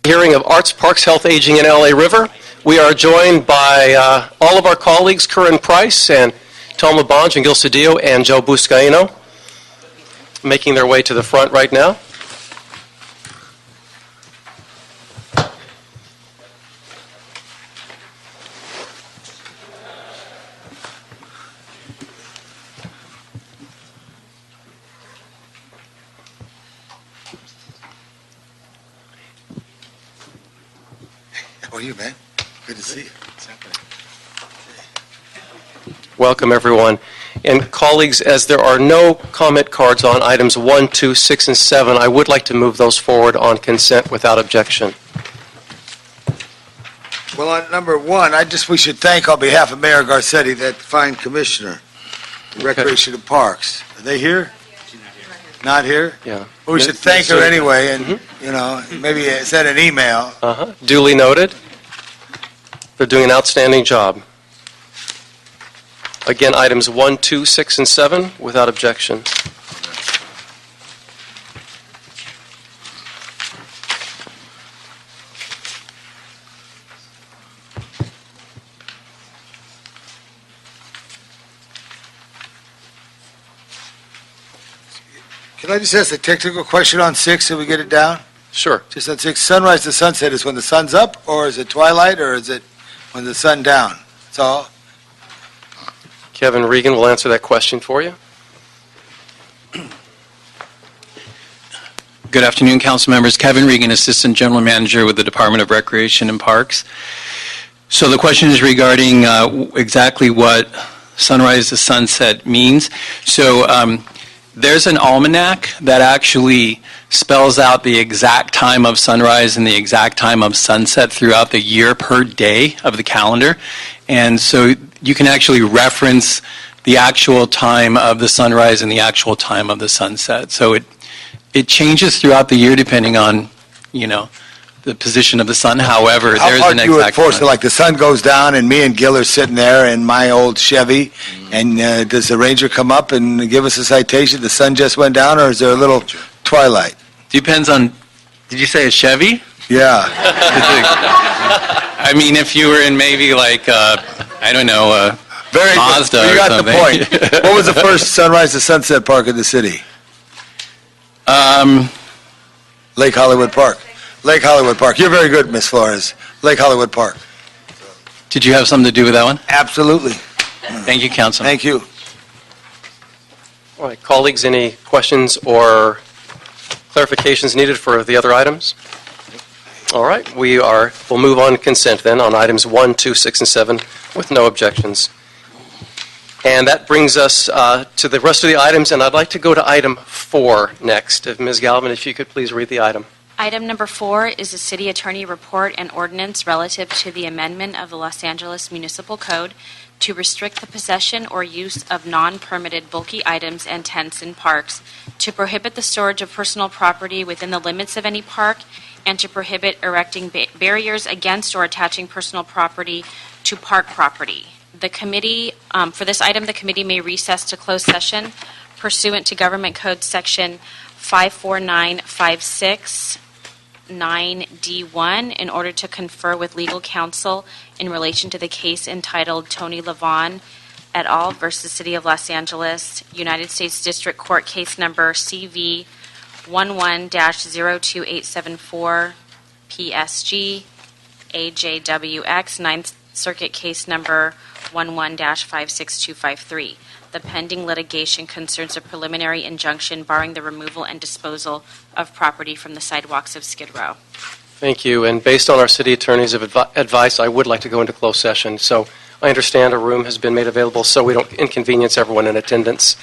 Hearing of Arts, Parks, Health, Aging, and LA River. We are joined by all of our colleagues, Curran Price and Toma Bonge and Gil Cedillo and Joe Buscaino, making their way to the front right now. How are you, man? Good to see you. Welcome, everyone. And colleagues, as there are no comment cards on items 1, 2, 6, and 7, I would like to move those forward on consent without objection. Well, on number 1, we should thank on behalf of Mayor Garcetti, that fine commissioner, Recreation and Parks. Are they here? Not here? Yeah. Well, we should thank her anyway, and, maybe send an email. Duly noted. They're doing an outstanding job. Again, items 1, 2, 6, and 7 without objection. Can I just ask a technical question on 6 so we get it down? Sure. Just on 6, sunrise to sunset is when the sun's up, or is it twilight, or is it when the sun down? That's all. Kevin Regan will answer that question for you. Good afternoon, council members. Kevin Regan, Assistant General Manager with the Department of Recreation and Parks. So the question is regarding exactly what sunrise to sunset means. So there's an almanac that actually spells out the exact time of sunrise and the exact time of sunset throughout the year per day of the calendar. And so you can actually reference the actual time of the sunrise and the actual time of the sunset. So it changes throughout the year depending on, the position of the sun. However, there's an How you exact enforce it? time. Like the sun goes down and me and Gil are sitting there in my old Chevy, and does the ranger come up and give us a citation? The sun just went down, or is there a little twilight? Depends on, did you say a Chevy? Yeah. I mean, if you were in maybe like, Very Mazda good. You or got something. the point. What was the first sunrise to sunset park in the city? Lake Hollywood Park. Lake Hollywood Park. You're very good, Miss Flores. Lake Hollywood Park. Did you have something to do with that one? Absolutely. Thank you, Councilman. Thank you. All right, colleagues, any questions or clarifications needed for the other items? All right, we'll move on to consent then on items 1, 2, 6, and 7 with no objections. And that brings us to the rest of the items, and I'd like to go to item 4 next. If Ms. Galvin, if you could please read the item. Item number 4 is the City Attorney Report and Ordinance relative to the amendment of the Los Angeles Municipal Code to restrict the possession or use of non-permitted bulky items and tents in parks, to prohibit the storage of personal property within the limits of any park, and to prohibit erecting barriers against or attaching personal property to park property. The committee, for this item, the committee may recess to closed session pursuant to Government Code Section 54956 9D1 in order to confer with legal counsel in relation to the case entitled Tony Lavon et al. Versus City of Los Angeles, United States District Court case number CV 11-02874 PSG AJWX 9th Circuit case number 11-56253. The pending litigation concerns a preliminary injunction barring the removal and disposal of property from the sidewalks of Skid Row. Thank you. And based on our city attorney's advice, I would like to go into closed session. So I understand a room has been made available so we don't inconvenience everyone in attendance.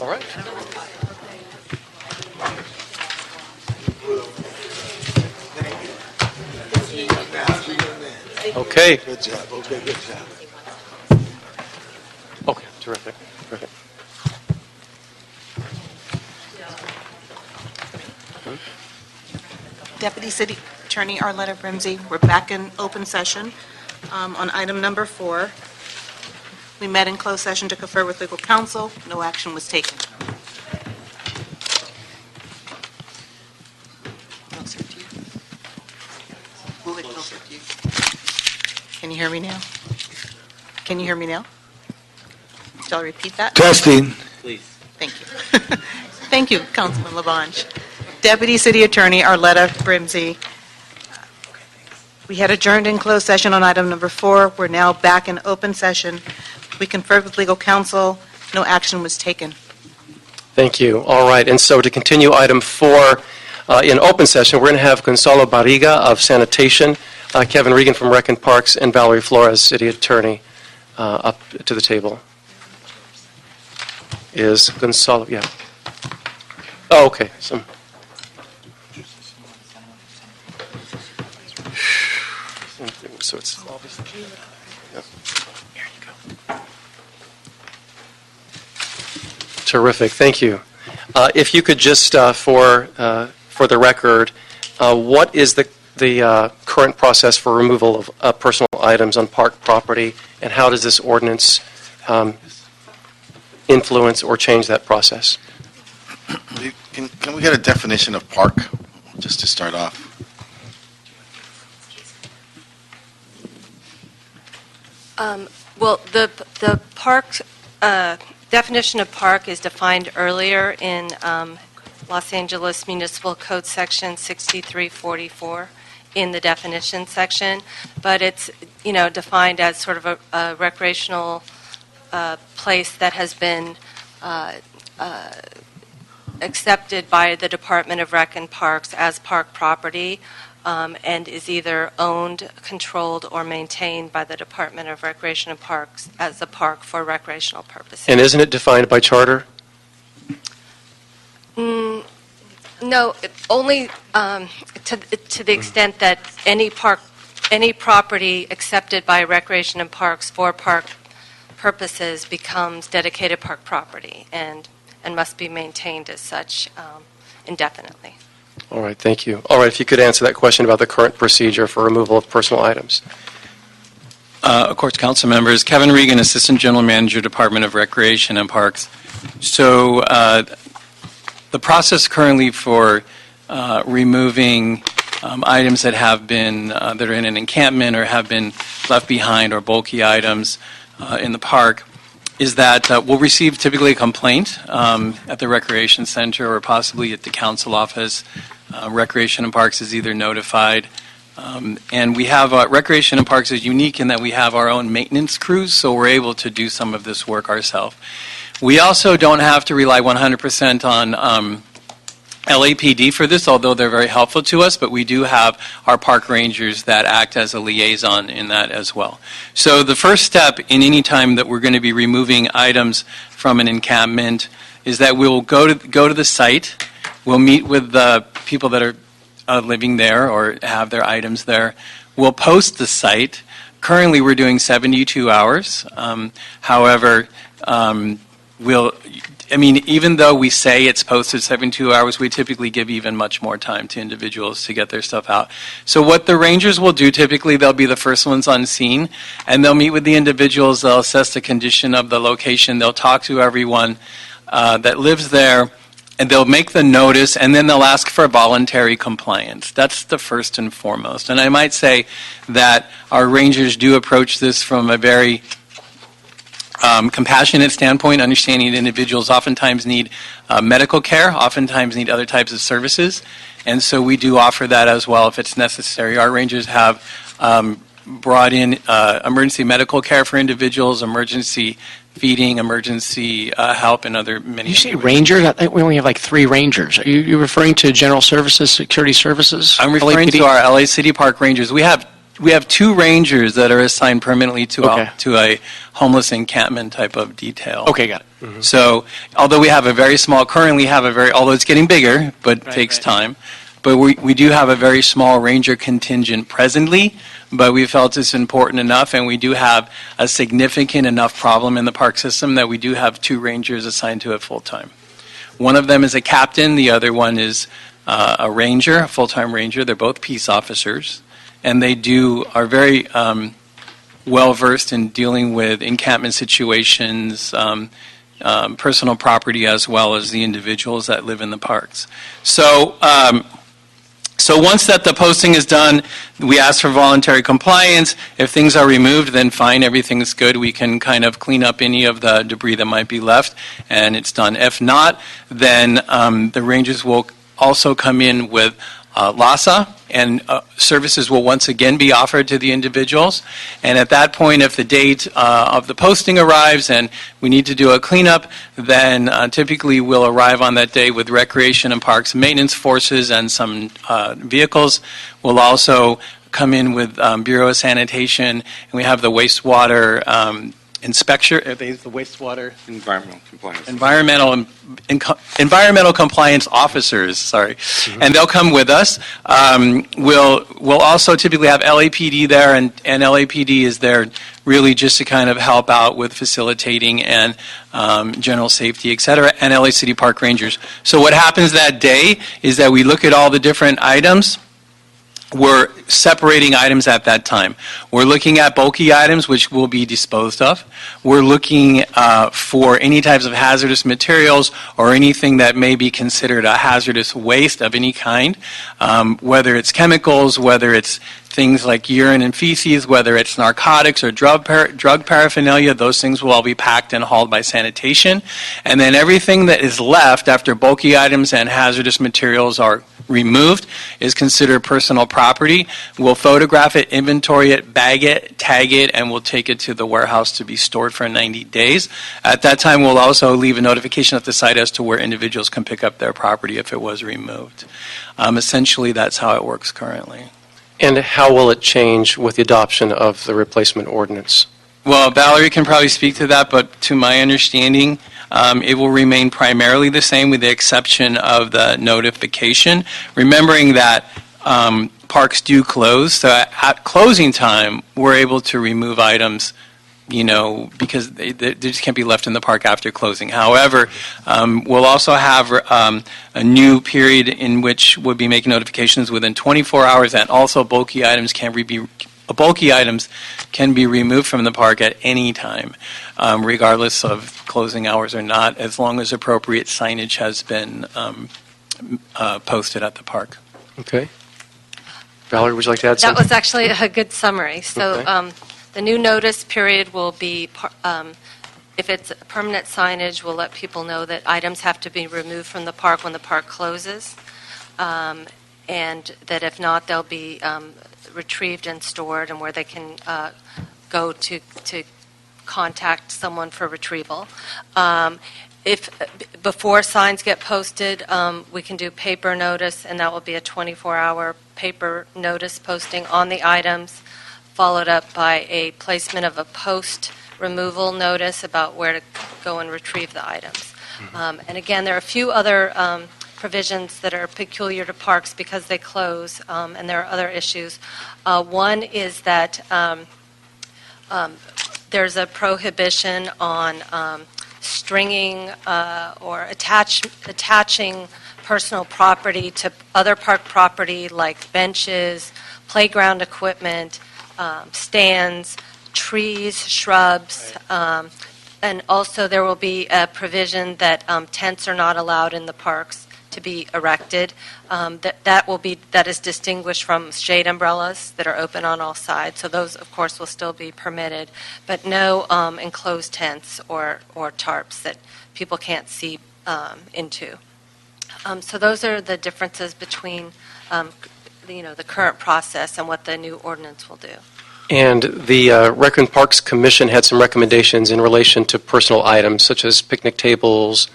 All right. Okay. Good job. Okay, good job. Okay, terrific. Terrific. Deputy City Attorney Arletta Brimsey, we're back in open session on item number 4. We met in closed session to confer with legal counsel. No action was taken. Closer to you. Move it closer to you. Can you hear me now? Can you hear me now? Shall I repeat that? Testing. Thank you. Thank you, Councilman Labange. Deputy City Attorney Arletta Brimsey. We had adjourned in closed session on item number 4. We're now back in open session. We conferred with legal counsel. No action was taken. Thank you. All right, and so to continue item 4, in open session, we're going to have Gonzalo Barriga of Sanitation, Kevin Regan from Rec and Parks, and Valerie Flores, City Attorney, up to the table. Is Gonzalo, yeah. Oh, okay. So it's obviously. Yeah. Here you go. Terrific. Thank you. If you could just, for the record, what is the current process for removal of personal items on park property, and how does this ordinance influence or change that process? Can we get a definition of park, just to start off? Well, the park definition of park is defined earlier in Los Angeles Municipal Code Section 6344 in the definition section, but it's defined as sort of a recreational place that has been accepted by the Department of Rec and Parks as park property. And is either owned, controlled, or maintained by the Department of Recreation and Parks as a park for recreational purposes. And isn't it defined by charter? No, only to the extent that any property accepted by Recreation and Parks for park purposes becomes dedicated park property and must be maintained as such indefinitely. All right, thank you. All right, if you could answer that question about the current procedure for removal of personal items. Of course, council members, Kevin Regan, Assistant General Manager, Department of Recreation and Parks. So the process currently for removing items that have been, that are in an encampment or have been left behind, or bulky items in the park, is that we'll receive typically a complaint at the Recreation Center or possibly at the council office. Recreation and Parks is either notified. And we have, Recreation and Parks is unique in that we have our own maintenance crews, so we're able to do some of this work ourselves. We also don't have to rely 100% on LAPD for this, although they're very helpful to us, but we do have our park rangers that act as a liaison in that as well. So the first step in any time that we're going to be removing items from an encampment is that we'll go to the site, we'll meet with the people that are living there or have their items there, we'll post the site. Currently we're doing 72 hours. However, even though we say it's posted 72 hours, we typically give even much more time to individuals to get their stuff out. So what the rangers will do, typically they'll be the first ones on scene, and they'll meet with the individuals, they'll assess the condition of the location, they'll talk to everyone that lives there, and they'll make the notice, and then they'll ask for voluntary compliance. That's the first and foremost. And I might say that our rangers do approach this from a very compassionate standpoint, understanding that individuals oftentimes need medical care, oftentimes need other types of services, and so we do offer that as well if it's necessary. Our rangers have brought in emergency medical care for individuals, emergency feeding, emergency help, and other many. You say rangers? I think we only have like 3 rangers. Are you referring to general services, security services? I'm referring LAPD? to our LA City Park Rangers. We have we have 2 rangers that are assigned permanently Okay. to a homeless encampment type of detail. Okay, got it. So, although we have a very small, currently have a very, although it's getting bigger, but Right, takes right. time. But we do have a very small ranger contingent presently, but we felt it's important enough, and we do have a significant enough problem in the park system that we do have 2 rangers assigned to it full-time. One of them is a captain, the other one is a ranger, a full-time ranger. They're both peace officers, and they are very well-versed in dealing with encampment situations, personal property, as well as the individuals that live in the parks. So once that the posting is done, we ask for voluntary compliance. If things are removed, then fine, everything's good. We can kind of clean up any of the debris that might be left, and it's done. If not, then the rangers will also come in with LASA, and services will once again be offered to the individuals. And at that point, if the date of the posting arrives and we need to do a cleanup, then typically we'll arrive on that day with Recreation and Parks maintenance forces and some vehicles. We'll also come in with Bureau of Sanitation, and we have the wastewater inspection, the wastewater Environmental compliance. environmental compliance officers, sorry, and they'll come with us. We'll also typically have LAPD there, and LAPD is there really just to kind of help out with facilitating and general safety, et cetera, and LA City Park Rangers. So what happens that day is that we look at all the different items. We're separating items at that time. We're looking at bulky items, which will be disposed of. We're looking for any types of hazardous materials or anything that may be considered a hazardous waste of any kind, whether it's chemicals, whether it's things like urine and feces, whether it's narcotics or drug paraphernalia. Those things will all be packed and hauled by sanitation. And then everything that is left after bulky items and hazardous materials are removed is considered personal property. We'll photograph it, inventory it, bag it, tag it, and we'll take it to the warehouse to be stored for 90 days. At that time, we'll also leave a notification at the site as to where individuals can pick up their property if it was removed. Essentially, that's how it works currently. And how will it change with the adoption of the replacement ordinance? Well, Valerie can probably speak to that, but to my understanding, it will remain primarily the same with the exception of the notification. Remembering that parks do close, so at closing time, we're able to remove items, because they just can't be left in the park after closing. However, we'll also have a new period in which we'll be making notifications within 24 hours, and also bulky items can be removed from the park at any time, regardless of closing hours or not, as long as appropriate signage has been posted at the park. Okay. Valerie, would you like to add That something? was actually a good summary. So Okay. the new notice period will be, if it's permanent signage, we'll let people know that items have to be removed from the park when the park closes, and that if not, they'll be retrieved and stored, and where they can go to contact someone for retrieval. If before signs get posted, we can do paper notice, and that will be a 24-hour paper notice posting on the items, followed up by a placement of a post removal notice about where to go and retrieve the items. And again, there are a few other provisions that are peculiar to parks because they close, and there are other issues. One is that there's a prohibition on stringing or attaching personal property to other park property like benches, playground equipment, stands, trees, shrubs, and also there will be a provision that tents are not allowed in the parks to be erected. That is distinguished from shade umbrellas that are open on all sides. So those, of course, will still be permitted, but no enclosed tents or tarps that people can't see into. So those are the differences between the current process and what the new ordinance will do. And the Rec and Parks Commission had some recommendations in relation to personal items, such as picnic tables,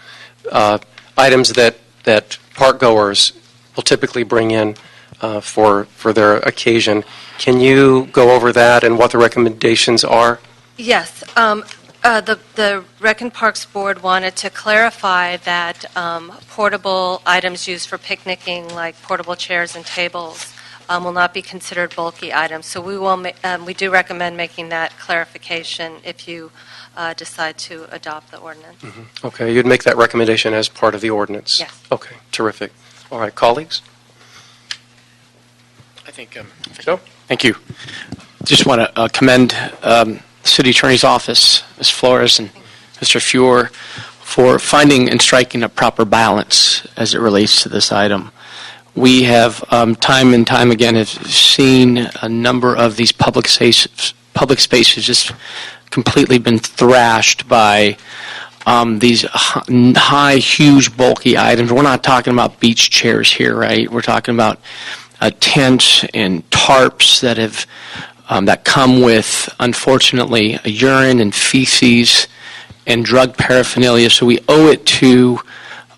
items that park goers will typically bring in. for their occasion. Can you go over that and what the recommendations are? Yes. The Rec and Parks Board wanted to clarify that portable items used for picnicking, like portable chairs and tables, will not be considered bulky items. So we do recommend making that clarification if you decide to adopt the ordinance. Okay, you'd make that recommendation as part of the ordinance? Yes. Okay, terrific. All right, colleagues? I think, Joe? thank you. Just want to commend City Attorney's Office, Ms. Flores and Mr. Fuhr, for finding and striking a proper balance as it relates to this item. We have time and time again have seen a number of these public spaces just completely been thrashed by these high, huge, bulky items. We're not talking about beach chairs here, right? We're talking about tents and tarps that have that come with, unfortunately, a urine and feces and drug paraphernalia. So we owe it to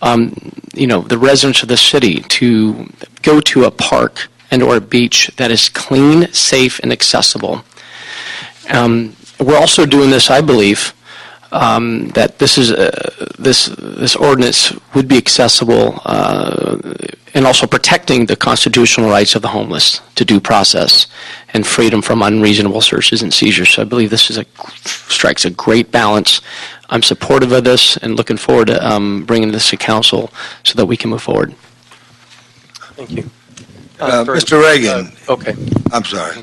the residents of the city to go to a park and or a beach that is clean, safe, and accessible. We're also doing this, I believe, that this ordinance would be accessible and also protecting the constitutional rights of the homeless to due process and freedom from unreasonable searches and seizures. So I believe this strikes a great balance. I'm supportive of this and looking forward to bringing this to council so that we can move forward. Thank you. Mr. Reagan, Okay. I'm sorry.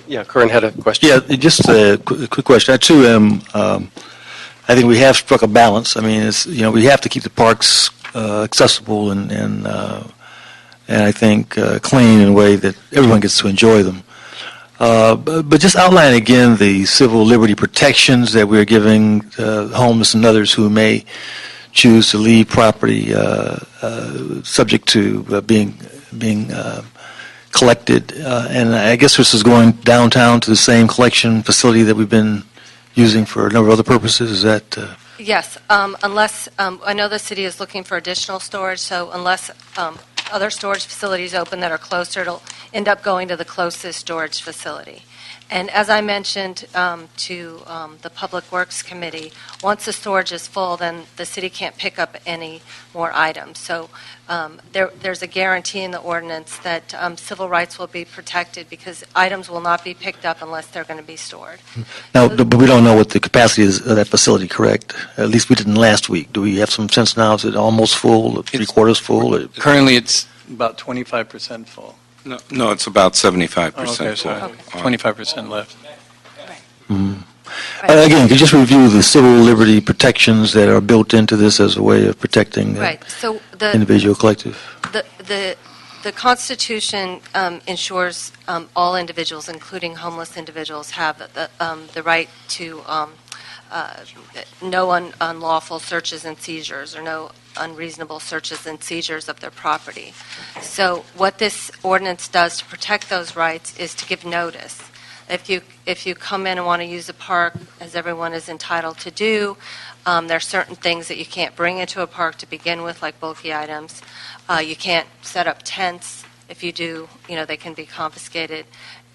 Yeah, Curran had a question. Yeah, just a quick question. I too am. I think we have struck a balance. I mean, we have to keep the parks accessible and I think clean in a way that everyone gets to enjoy them. But just outline again the civil liberty protections that we're giving homeless and others who may choose to leave property subject to being collected. And I guess this is going downtown to the same collection facility that we've been using for a number of other purposes. Is that? Yes, unless, I know the city is looking for additional storage, so unless other storage facilities open that are closer, it'll end up going to the closest storage facility. And as I mentioned to the Public Works Committee, once the storage is full, then the city can't pick up any more items. So there's a guarantee in the ordinance that civil rights will be protected because items will not be picked up unless they're going to be stored. Now, but we don't know what the capacity is of that facility, correct? At least we didn't last week. Do we have some sense now? Is it almost full, three-quarters full? Or? Currently, it's about 25% full. No, it's about 75% Okay, so full. 25% left. Again, could you just review the civil liberty protections that are built into this as a way of protecting Right. So the individual, collective? The Constitution ensures all individuals, including homeless individuals, have the right to no unlawful searches and seizures or no unreasonable searches and seizures of their property. So what this ordinance does to protect those rights is to give notice. If you come in and want to use a park, as everyone is entitled to do, there are certain things that you can't bring into a park to begin with, like bulky items. You can't set up tents. If you do, they can be confiscated.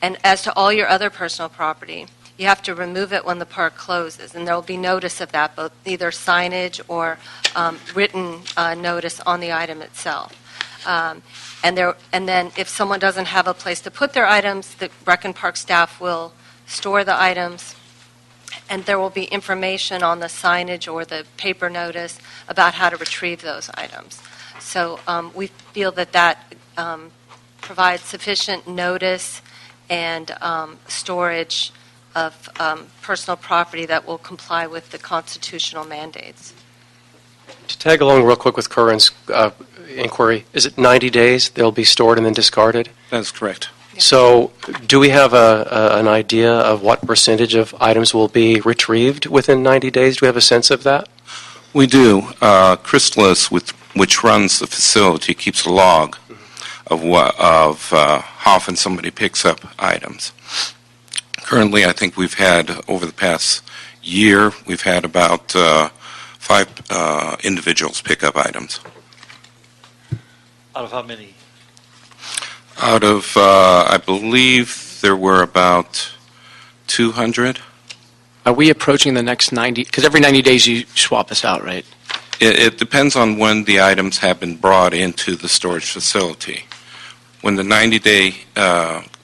And as to all your other personal property, you have to remove it when the park closes, and there will be notice of that, both either signage or written notice on the item itself. And then if someone doesn't have a place to put their items, the Rec and Park staff will store the items, and there will be information on the signage or the paper notice about how to retrieve those items. So we feel that provides sufficient notice and storage of personal property that will comply with the constitutional mandates. To tag along real quick with Curran's inquiry, is it 90 days they'll be stored and then discarded? That's correct. So do we have an idea of what percentage of items will be retrieved within 90 days? Do we have a sense of that? We do. Chrysalis, which runs the facility, keeps a log of how often somebody picks up items. Currently, I think we've had, over the past year, we've had about 5 individuals pick up items. Out of how many? Out of, I believe there were about 200. Are we approaching the next 90? Because every 90 days you swap this out, right? It depends on when the items have been brought into the storage facility. When the 90-day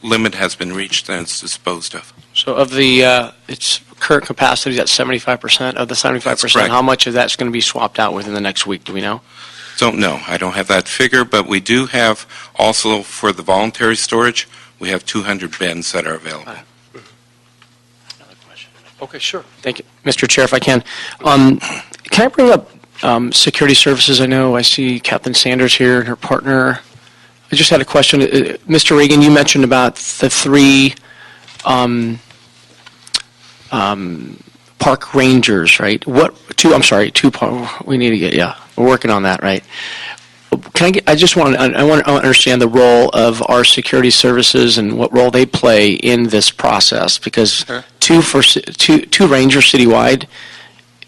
limit has been reached, then it's disposed of. So of the, its current capacity is at 75%. Of the 75%, correct. how much of that's going to be swapped out within the next week? Do we know? Don't know. I don't have that figure, but we do have also for the voluntary storage, we have 200 bins that are available. Another question. Okay, sure. Thank you. Mr. Chair, if I can. Can I bring up security services? I know I see Captain Sanders here and her partner. I just had a question. Mr. Reagan, you mentioned about the three park rangers, right? Two we need to get, we're working on that, right? I want to understand the role of our security services and what role they play in this process, because Sure. two rangers citywide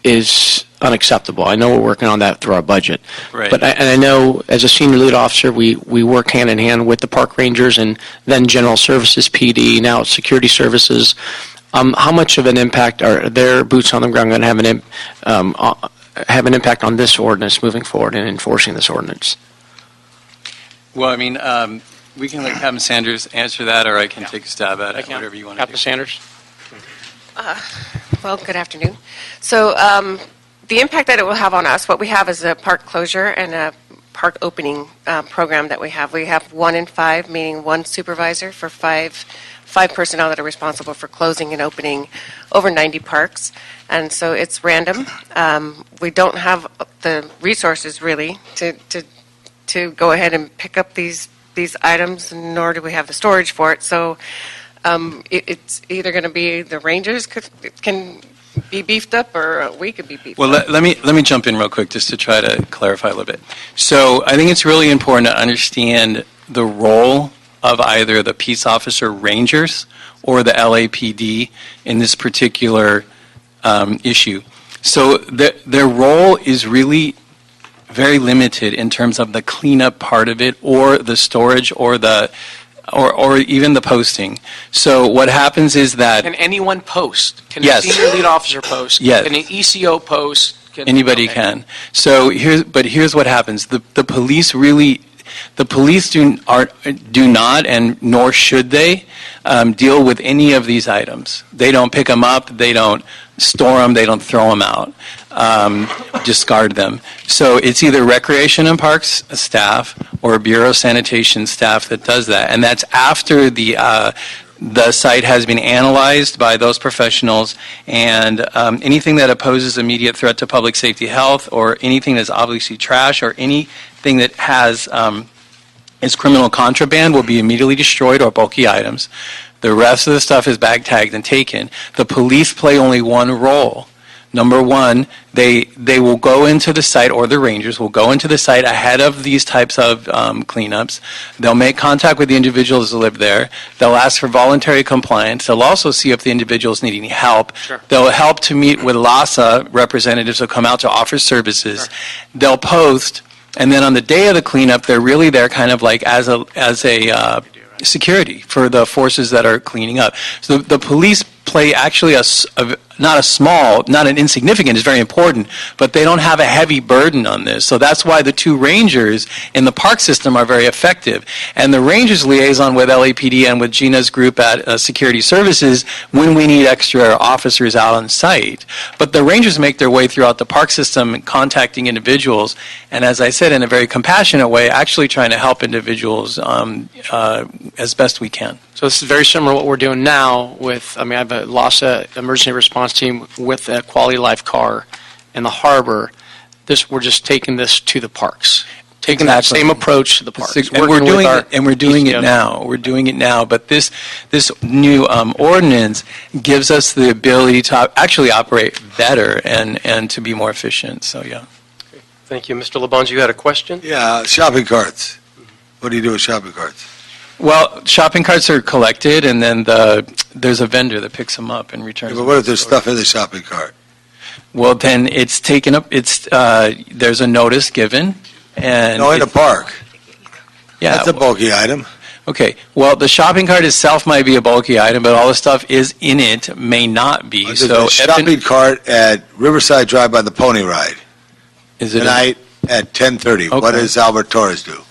is unacceptable. I know we're working on that through our budget. Right. But I know as a senior lead officer, we work hand in hand with the park rangers and then general services, PD, now it's security services. How much of an impact are their boots on the ground going to have an impact on this ordinance moving forward and enforcing this ordinance? Well, I mean, we can let Captain Sanders answer that, or I can take a stab at it, whatever you want to Captain do. Sanders? Well, good afternoon. So the impact that it will have on us, what we have is a park closure and a park opening program that we have. We have 1 in 5, meaning one supervisor for five personnel that are responsible for closing and opening over 90 parks. And so it's random. We don't have the resources really to go ahead and pick up these items, nor do we have the storage for it. So it's either going to be the rangers can be beefed up, or we could be beefed Well, up. let me jump in real quick just to try to clarify a little bit. So I think it's really important to understand the role of either the peace officer rangers or the LAPD in this particular issue. So their role is really very limited in terms of the cleanup part of it, or the storage, or even the posting. So what happens is that Can anyone post? Can Yes. a senior lead officer post? Yes. Can an ECO post? anybody Okay. can. So here's what happens. The police do not, and nor should they, deal with any of these items. They don't pick them up. They don't store them. They don't throw them out. Discard them. So it's either Recreation and Parks staff or Bureau of Sanitation staff that does that, and that's after the site has been analyzed by those professionals, and anything that poses immediate threat to public safety health, or anything that's obviously trash, or anything that has is criminal contraband will be immediately destroyed, or bulky items. The rest of the stuff is bag tagged and taken. The police play only one role. Number one, they will go into the site, or the rangers will go into the site ahead of these types of cleanups. They'll make contact with the individuals that live there. They'll ask for voluntary compliance. They'll also see if the individuals need any help. Sure. They'll help to meet with LASA representatives who come out to offer services. Sure. They'll post, and then on the day of the cleanup, they're really there kind of like as a security for the forces that are cleaning up. So the police play actually not an insignificant, is very important, but they don't have a heavy burden on this. So that's why the two rangers in the park system are very effective. And the rangers liaison with LAPD and with Gina's group at Security Services when we need extra officers out on site. But the rangers make their way throughout the park system, contacting individuals, and as I said, in a very compassionate way, actually trying to help individuals as best we can. So this is very similar to what we're doing now with, I have a LASA emergency response team with a quality life car in the harbor. We're just taking this to the parks. Taking that Exactly. same approach to the parks. And we're doing it now. We're doing it now. But this new ordinance gives us the ability to actually operate better and to be more efficient. So yeah. Thank you. Mr. LeBon, you had a question? Yeah, shopping carts. What do you do with shopping carts? Well, shopping carts are collected, and then there's a vendor that picks them up and returns Yeah, them. but what if there's stuff in the shopping cart? Well, then it's taken up. There's a notice given, and No, in the park. yeah. That's a bulky item. Okay, well, the shopping cart itself might be a bulky item, but all the stuff is in it may not be. There's So a shopping cart at Riverside Drive by the Pony Ride is it tonight at 10:30. What Okay. does Albert Torres do?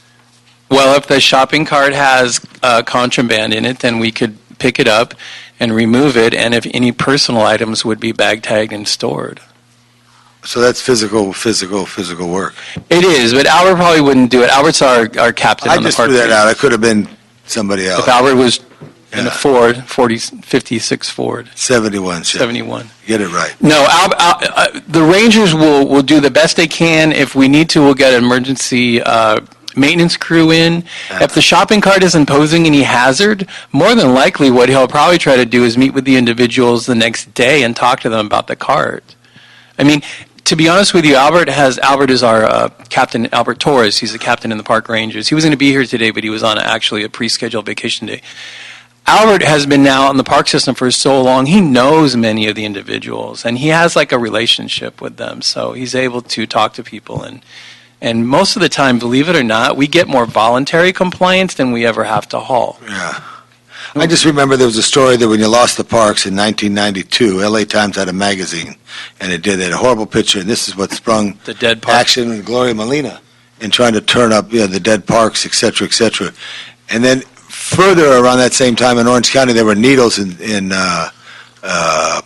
Well, if the shopping cart has contraband in it, then we could pick it up and remove it, and if any personal items would be bag tagged and stored. So that's physical work. It is, but Albert probably wouldn't do it. Albert's our captain I on the just park. threw that out. It could have been somebody else. If Albert was in a Yeah. Ford, 56 Ford, 71. Chevy. 71. Get it right. No, the Rangers will do the best they can. If we need to, we'll get an emergency maintenance crew in. If the shopping cart isn't posing any hazard, more than likely what he'll probably try to do is meet with the individuals the next day and talk to them about the cart. I mean, to be honest with you, Albert is our captain, Albert Torres. He's the captain in the Park Rangers. He was going to be here today, but he was on actually a pre-scheduled vacation day. Albert has been now in the park system for so long, he knows many of the individuals, and he has like a relationship with them, so he's able to talk to people. And most of the time, believe it or not, we get more voluntary complaints than we ever have to haul. Yeah. I just remember there was a story that when you lost the parks in 1992, LA Times had a magazine, and it had a horrible picture, and this is what sprung The dead park. action with Gloria Molina in trying to turn up the dead parks, et cetera, et cetera. And then further around that same time in Orange County, there were needles in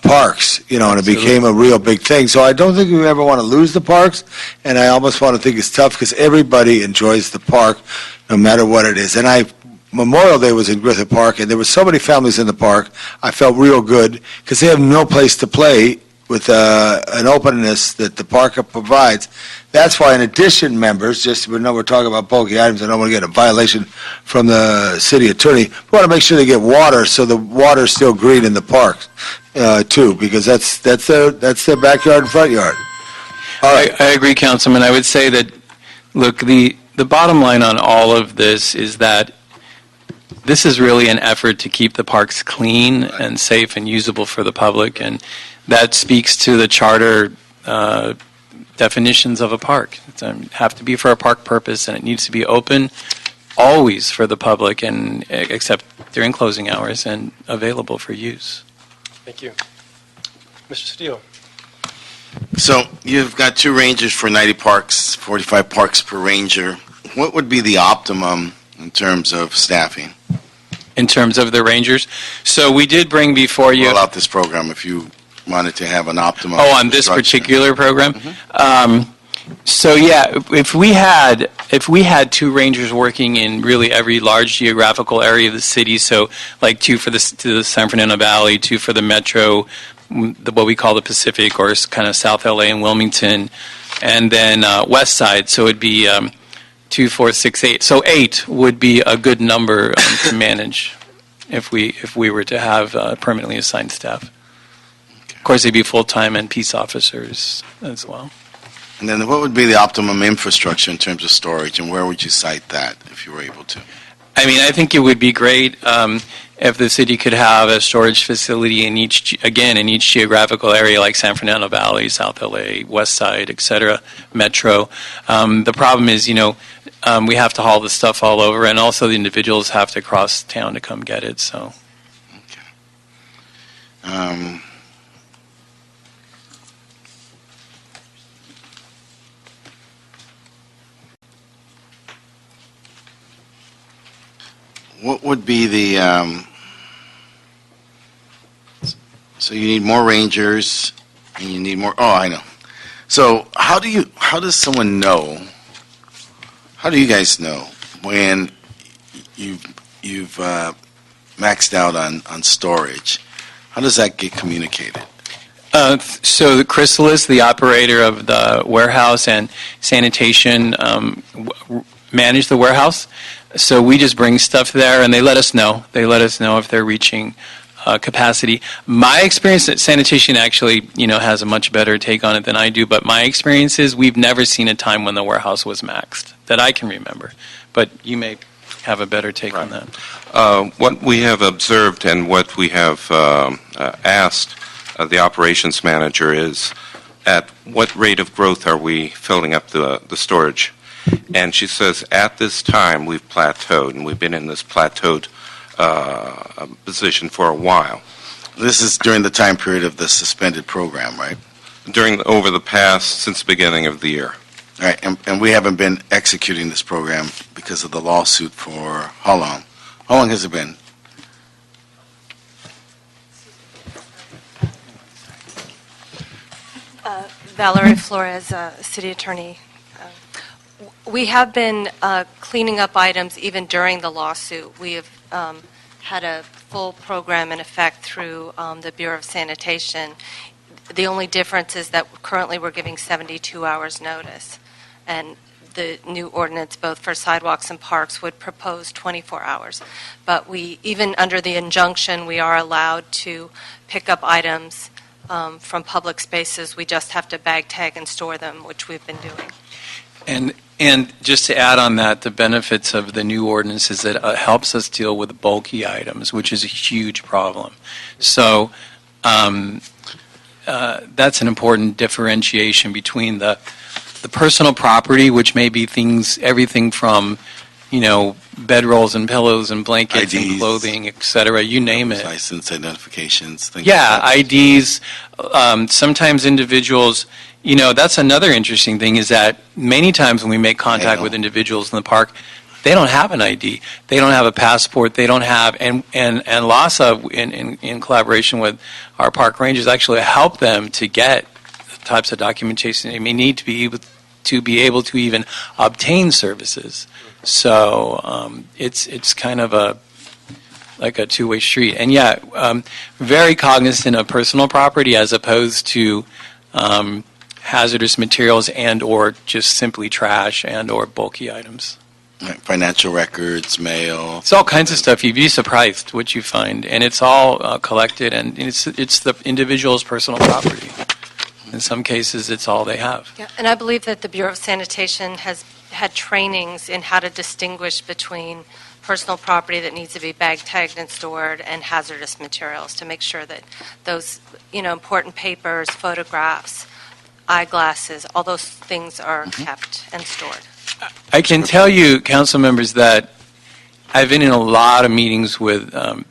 parks, and it became a real big thing. So I don't think we ever want to lose the parks, and I almost want to think it's tough because everybody enjoys the park no matter what it is. And Memorial Day was in Griffith Park, and there were so many families in the park. I felt real good because they have no place to play with an openness that the park provides. That's why, in addition, members, just we know we're talking about bulky items, I don't want to get a violation from the city attorney. We want to make sure they get water, so the water's still green in the parks too, because that's their backyard and front yard. All right. I agree, Councilman. I would say that, look, the bottom line on all of this is that this is really an effort to keep the parks clean and safe and usable for the public, and that speaks to the charter definitions of a park. It have to be for a park purpose, and it needs to be open always for the public, and except during closing hours, and available for use. Thank you. Mr. Cedillo. So you've got 2 rangers for 90 parks, 45 parks per ranger. What would be the optimum in terms of staffing? In terms of the Rangers, so we did bring before you. Roll out this program if you wanted to have an optimum. Oh, on this structure. particular program? So yeah, if we had 2 rangers working in really every large geographical area of the city, so like 2 for the San Fernando Valley, 2 for the Metro, what we call the Pacific, or kind of South LA and Wilmington, and then West Side, so it'd be 2, 4, 6, 8. So 8 would be a good number to manage if we were to have permanently assigned staff. Of course, they'd be full-time and peace officers as well. And then what would be the optimum infrastructure in terms of storage, and where would you cite that if you were able to? I mean, I think it would be great if the city could have a storage facility in each geographical area, like San Fernando Valley, South LA, West Side, et cetera, Metro. The problem is, we have to haul the stuff all over, and also the individuals have to cross town to come get it, so. Okay. What would be the, so you need more rangers, and you need more, I know. So how does someone know, how do you guys know when you've maxed out on storage? How does that get communicated? So Chrysalis, the operator of the warehouse, and sanitation manage the warehouse. So we just bring stuff there, and they let us know. They let us know if they're reaching capacity. My experience at sanitation actually, has a much better take on it than I do. But my experience is we've never seen a time when the warehouse was maxed that I can remember. But you may have a better take on that. What we have observed and what we have asked the operations manager is, at what rate of growth are we filling up the storage? And she says, at this time, we've plateaued, and we've been in this plateaued position for a while. This is during the time period of the suspended program, right? Over the past, since the beginning of the year. All right, and we haven't been executing this program because of the lawsuit for how long? How long has it been? Valerie Flores, City Attorney. We have been cleaning up items even during the lawsuit. We have had a full program in effect through the Bureau of Sanitation. The only difference is that currently we're giving 72 hours notice, and the new ordinance, both for sidewalks and parks, would propose 24 hours. But even under the injunction, we are allowed to pick up items from public spaces. We just have to bag tag and store them, which we've been doing. And just to add on that, the benefits of the new ordinance is that it helps us deal with bulky items, which is a huge problem. So that's an important differentiation between the personal property, which may be everything from, bedrolls and pillows and blankets and IDs, clothing, et cetera, you name it. License identifications, things Yeah, like that. IDs. Sometimes individuals, that's another interesting thing is that many times when we make contact with individuals in the park, they don't have an ID. They don't have a passport. They don't have, and LASA, in collaboration with our park rangers, actually help them to get the types of documentation they may need to be able to even obtain services. So it's kind of like a two-way street. And very cognizant of personal property as opposed to hazardous materials and or just simply trash and or bulky items. Right, financial records, mail. It's all kinds of stuff. You'd be surprised what you find, and it's all collected, and it's the individual's personal property. In some cases, it's all they have. Yeah, and I believe that the Bureau of Sanitation has had trainings in how to distinguish between personal property that needs to be bag tagged and stored and hazardous materials to make sure that those, important papers, photographs, eyeglasses, all those things are kept and stored. I can tell you, council members, that I've been in a lot of meetings with a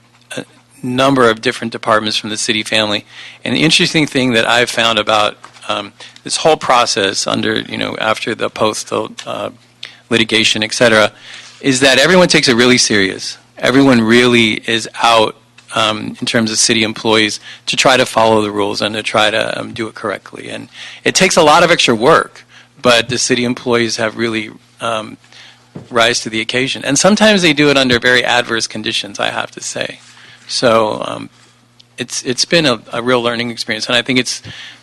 number of different departments from the city family, and the interesting thing that I've found about this whole process after the postal litigation, et cetera, is that everyone takes it really serious. Everyone really is out in terms of city employees to try to follow the rules and to try to do it correctly. And it takes a lot of extra work, but the city employees have really rise to the occasion. And sometimes they do it under very adverse conditions, I have to say. So it's been a real learning experience, and I think it's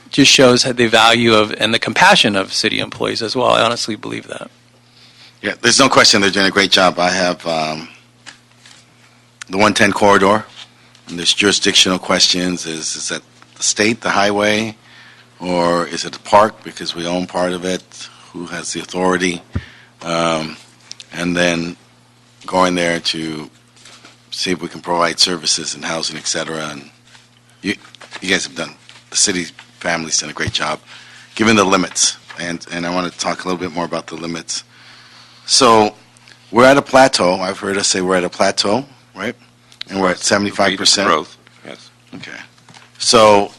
just shows the value of and the compassion of city employees as well. I honestly believe that. Yeah, there's no question they're doing a great job. I have the 110 corridor, and there's jurisdictional questions. Is that the state, the highway, or is it the park because we own part of it? Who has the authority? And then going there to see if we can provide services and housing, et cetera. And you guys have done, the city family's done a great job, given the limits. And I want to talk a little bit more about the limits. So we're at a plateau. I've heard us say we're at a plateau, right? And we're at 75%. Growth, yes. Okay. So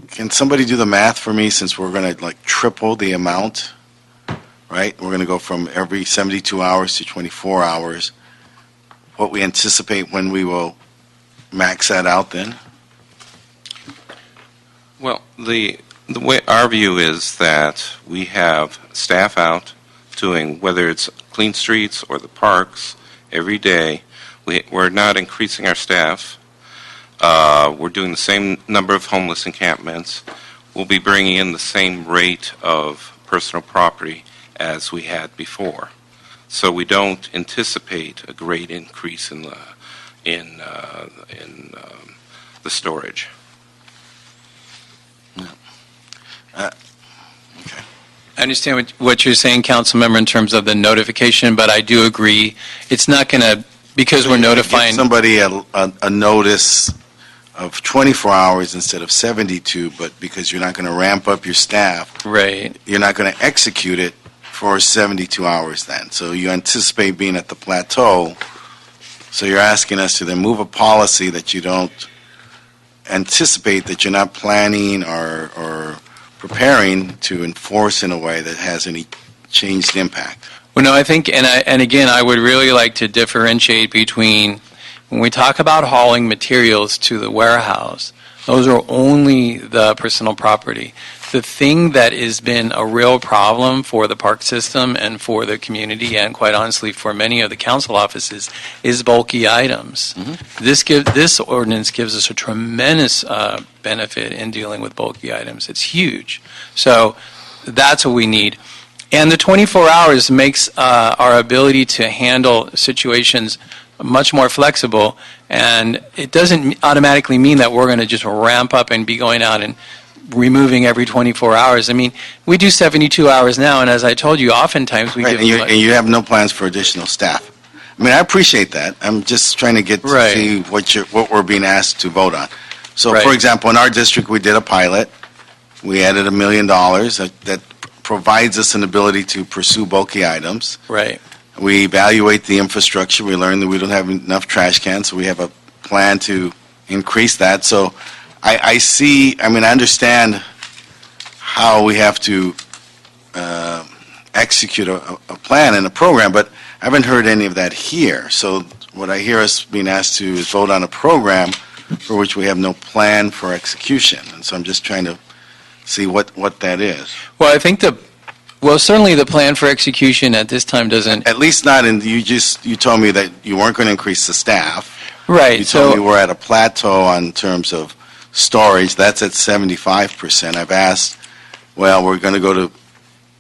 can somebody do the math for me, since we're going to triple the amount, right? We're going to go from every 72 hours to 24 hours. What we anticipate when we will max that out then? Well, the way our view is that we have staff out doing, whether it's clean streets or the parks, every day. We're not increasing our staff. We're doing the same number of homeless encampments. We'll be bringing in the same rate of personal property as we had before. So we don't anticipate a great increase in the storage. Okay. I understand what you're saying, council member, in terms of the notification, but I do agree it's not going to, because we're notifying. Give somebody a notice of 24 hours instead of 72, but because you're not going to ramp up your staff, Right. you're not going to execute it for 72 hours then. So you anticipate being at the plateau, so you're asking us to then move a policy that you don't anticipate, that you're not planning or preparing to enforce in a way that has any changed impact. Well, no, I think, and again, I would really like to differentiate between, when we talk about hauling materials to the warehouse, those are only the personal property. The thing that has been a real problem for the park system and for the community, and quite honestly for many of the council offices, is bulky items. This ordinance gives us a tremendous benefit in dealing with bulky items. It's huge. So that's what we need. And the 24 hours makes our ability to handle situations much more flexible, and it doesn't automatically mean that we're going to just ramp up and be going out and removing every 24 hours. I mean, we do 72 hours now, and as I told you, oftentimes we Right, give... and you have no plans for additional staff. I mean, I appreciate that. I'm just trying to get to Right. see what we're being asked to vote on. So, Right. for example, in our district, we did a pilot. We added $1 million that provides us an ability to pursue bulky items. Right. We evaluate the infrastructure. We learn that we don't have enough trash cans, so we have a plan to increase that. So I understand how we have to execute a plan and a program, but I haven't heard any of that here. So what I hear us being asked to is vote on a program for which we have no plan for execution. And so I'm just trying to see what that is. Well, I think certainly the plan for execution at this time doesn't... At least not in, you told me that you weren't going to increase the staff. Right. You told me we're at a plateau on terms of storage. That's at 75%. I've asked, well, we're going to go to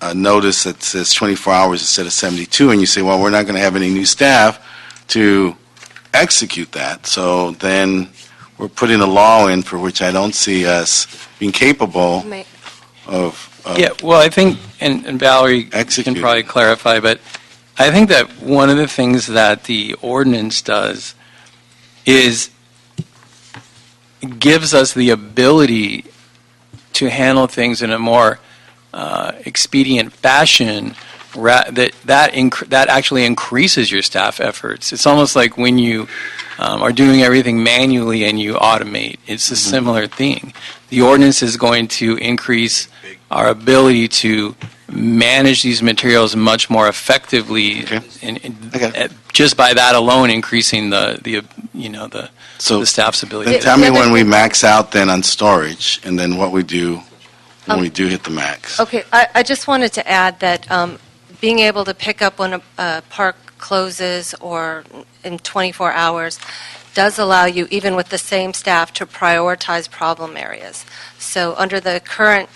a notice that says 24 hours instead of 72, and you say, well, we're not going to have any new staff to execute that. So then we're putting a law in for which I don't see us being capable of Yeah, well, I think, and Valerie can executing. probably clarify, but I think that one of the things that the ordinance does is gives us the ability to handle things in a more expedient fashion that actually increases your staff efforts. It's almost like when you are doing everything manually and you automate. It's a similar thing. The ordinance is going to increase our ability to manage these materials much more effectively, Okay. just by that alone, increasing the staff's ability. Then tell me when we max out then on storage, and then what we do when we do hit the max. Okay, I just wanted to add that being able to pick up when a park closes or in 24 hours does allow you, even with the same staff, to prioritize problem areas. So under the current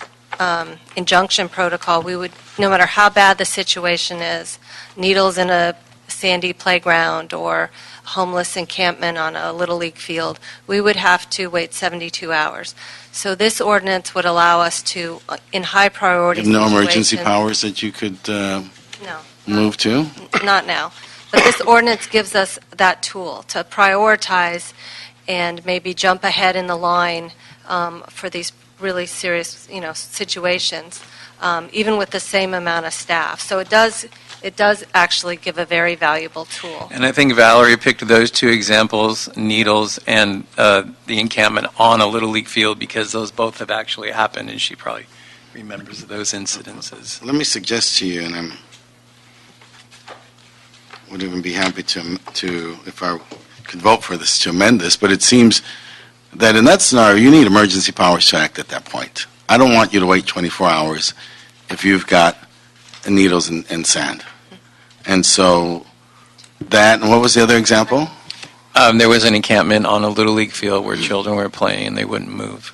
injunction protocol, we would, no matter how bad the situation is, needles in a sandy playground or homeless encampment on a Little League field, we would have to wait 72 hours. So this ordinance would allow us to, in high priority You have no situations... emergency powers that you could No. move to? Not now. But this ordinance gives us that tool to prioritize and maybe jump ahead in the line for these really serious, situations, even with the same amount of staff. So it does actually give a very valuable tool. And I think Valerie picked those two examples, needles and the encampment on a Little League field, because those both have actually happened, and she probably remembers those incidences. Let me suggest to you, and I would even be happy to, if I could vote for this, to amend this, but it seems that in that scenario, you need emergency powers to act at that point. I don't want you to wait 24 hours if you've got needles and sand. And so that, and what was the other example? There was an encampment on a Little League field where children were playing and they wouldn't move.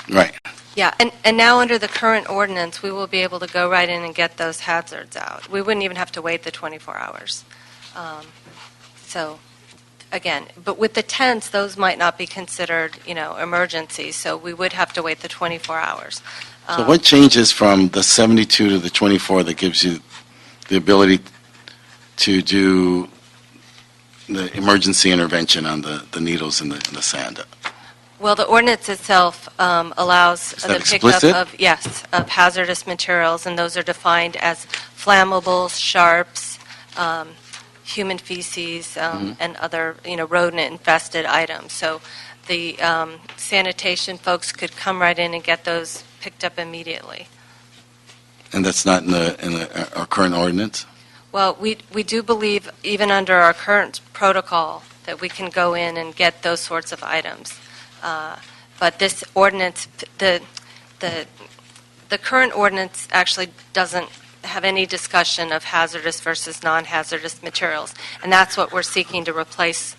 Right. Yeah, and now under the current ordinance, we will be able to go right in and get those hazards out. We wouldn't even have to wait the 24 hours. So, again, but with the tents, those might not be considered, emergencies, so we would have to wait the 24 hours. So what changes from the 72 to the 24 that gives you the ability to do the emergency intervention on the needles and the sand? Well, the ordinance itself allows Is the that pickup explicit? of, yes, of hazardous materials, and those are defined as flammables, sharps, human feces, and other, rodent-infested items. So the sanitation folks could come right in and get those picked up immediately. And that's not in our current ordinance? Well, we do believe, even under our current protocol, that we can go in and get those sorts of items. But this ordinance, the current ordinance actually doesn't have any discussion of hazardous versus non-hazardous materials, and that's what we're seeking to replace.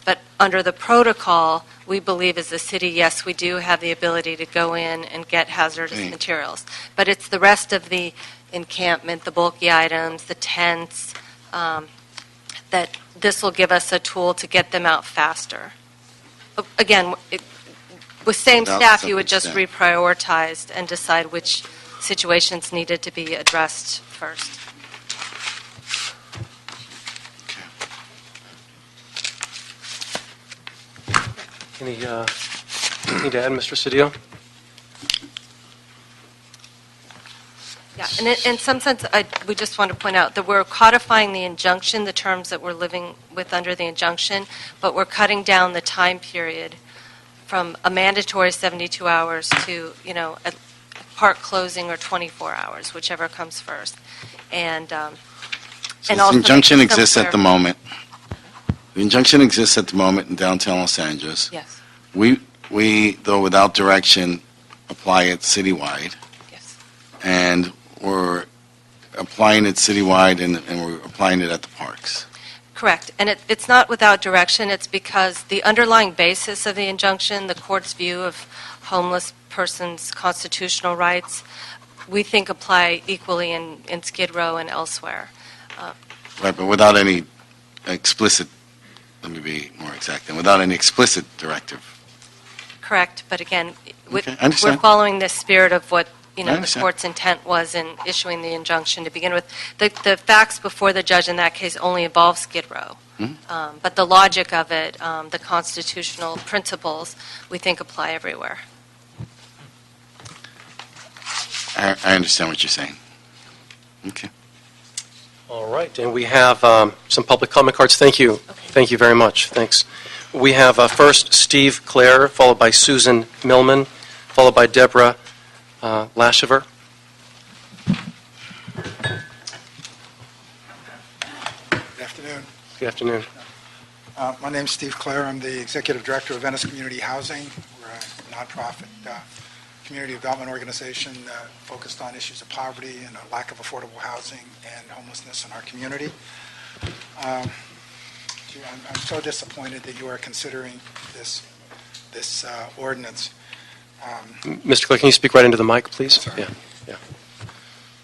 But under the protocol, we believe as a city, yes, we do have the ability to go in and get hazardous Okay. materials. But it's the rest of the encampment, the bulky items, the tents, that this will give us a tool to get them out faster. Again, with same Without staff, you would separate just staff. reprioritize and decide which situations needed to be addressed first. Any need to add, Mr. Cedillo? Yeah, and in some sense, we just want to point out that we're codifying the injunction, the terms that we're living with under the injunction, but we're cutting down the time period from a mandatory 72 hours to, a park closing or 24 hours, whichever comes first. And So and this also injunction making some exists at the clear- moment. The injunction exists at the moment in downtown Los Angeles. Yes, We, though without direction, apply it citywide, yes. and we're applying it citywide, and we're applying it at the parks. Correct. And it's not without direction. It's because the underlying basis of the injunction, the court's view of homeless persons' constitutional rights, we think apply equally in Skid Row and elsewhere. Right, but without any explicit, let me be more exact, and without any explicit directive. Correct. But again, Okay, I understand. we're following the spirit of what, I the understand. court's intent was in issuing the injunction to begin with. The facts before the judge in that case only involve Skid Row. But the logic of it, the constitutional principles, we think apply everywhere. I understand what you're saying. Okay. All right, and we have some public comment cards. Thank you. Thank you very much. Thanks. We have first Steve Clare, followed by Susan Millman, followed by Deborah Lashever. Good afternoon. Good afternoon. My name's Steve Clare. I'm the Executive Director of Venice Community Housing. We're a nonprofit community development organization focused on issues of poverty and a lack of affordable housing and homelessness in our community. I'm so disappointed that you are considering this ordinance. Mr. Clare, can you speak right into the mic, please? Sorry. Yeah.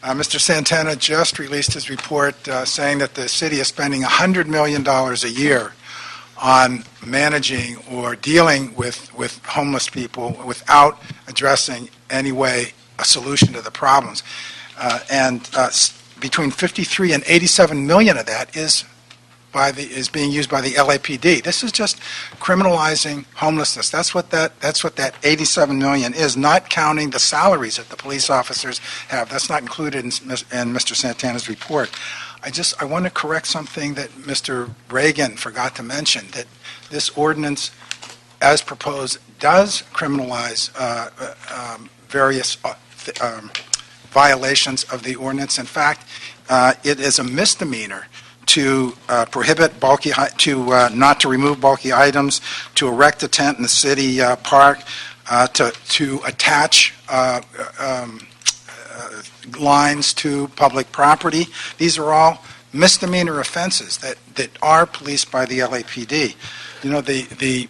Mr. Santana just released his report saying that the city is spending $100 million a year on managing or dealing with homeless people without addressing any way a solution to the problems. Between 53 and 87 million of that is being used by the LAPD. This is just criminalizing homelessness. That's what that 87 million is, not counting the salaries that the police officers have. That's not included in Mr. Santana's report. I want to correct something that Mr. Reagan forgot to mention, that this ordinance, as proposed, does criminalize various violations of the ordinance. In fact, it is a misdemeanor to prohibit not to remove bulky items, to erect a tent in the city park, to attach lines to public property. These are all misdemeanor offenses that are policed by the LAPD. The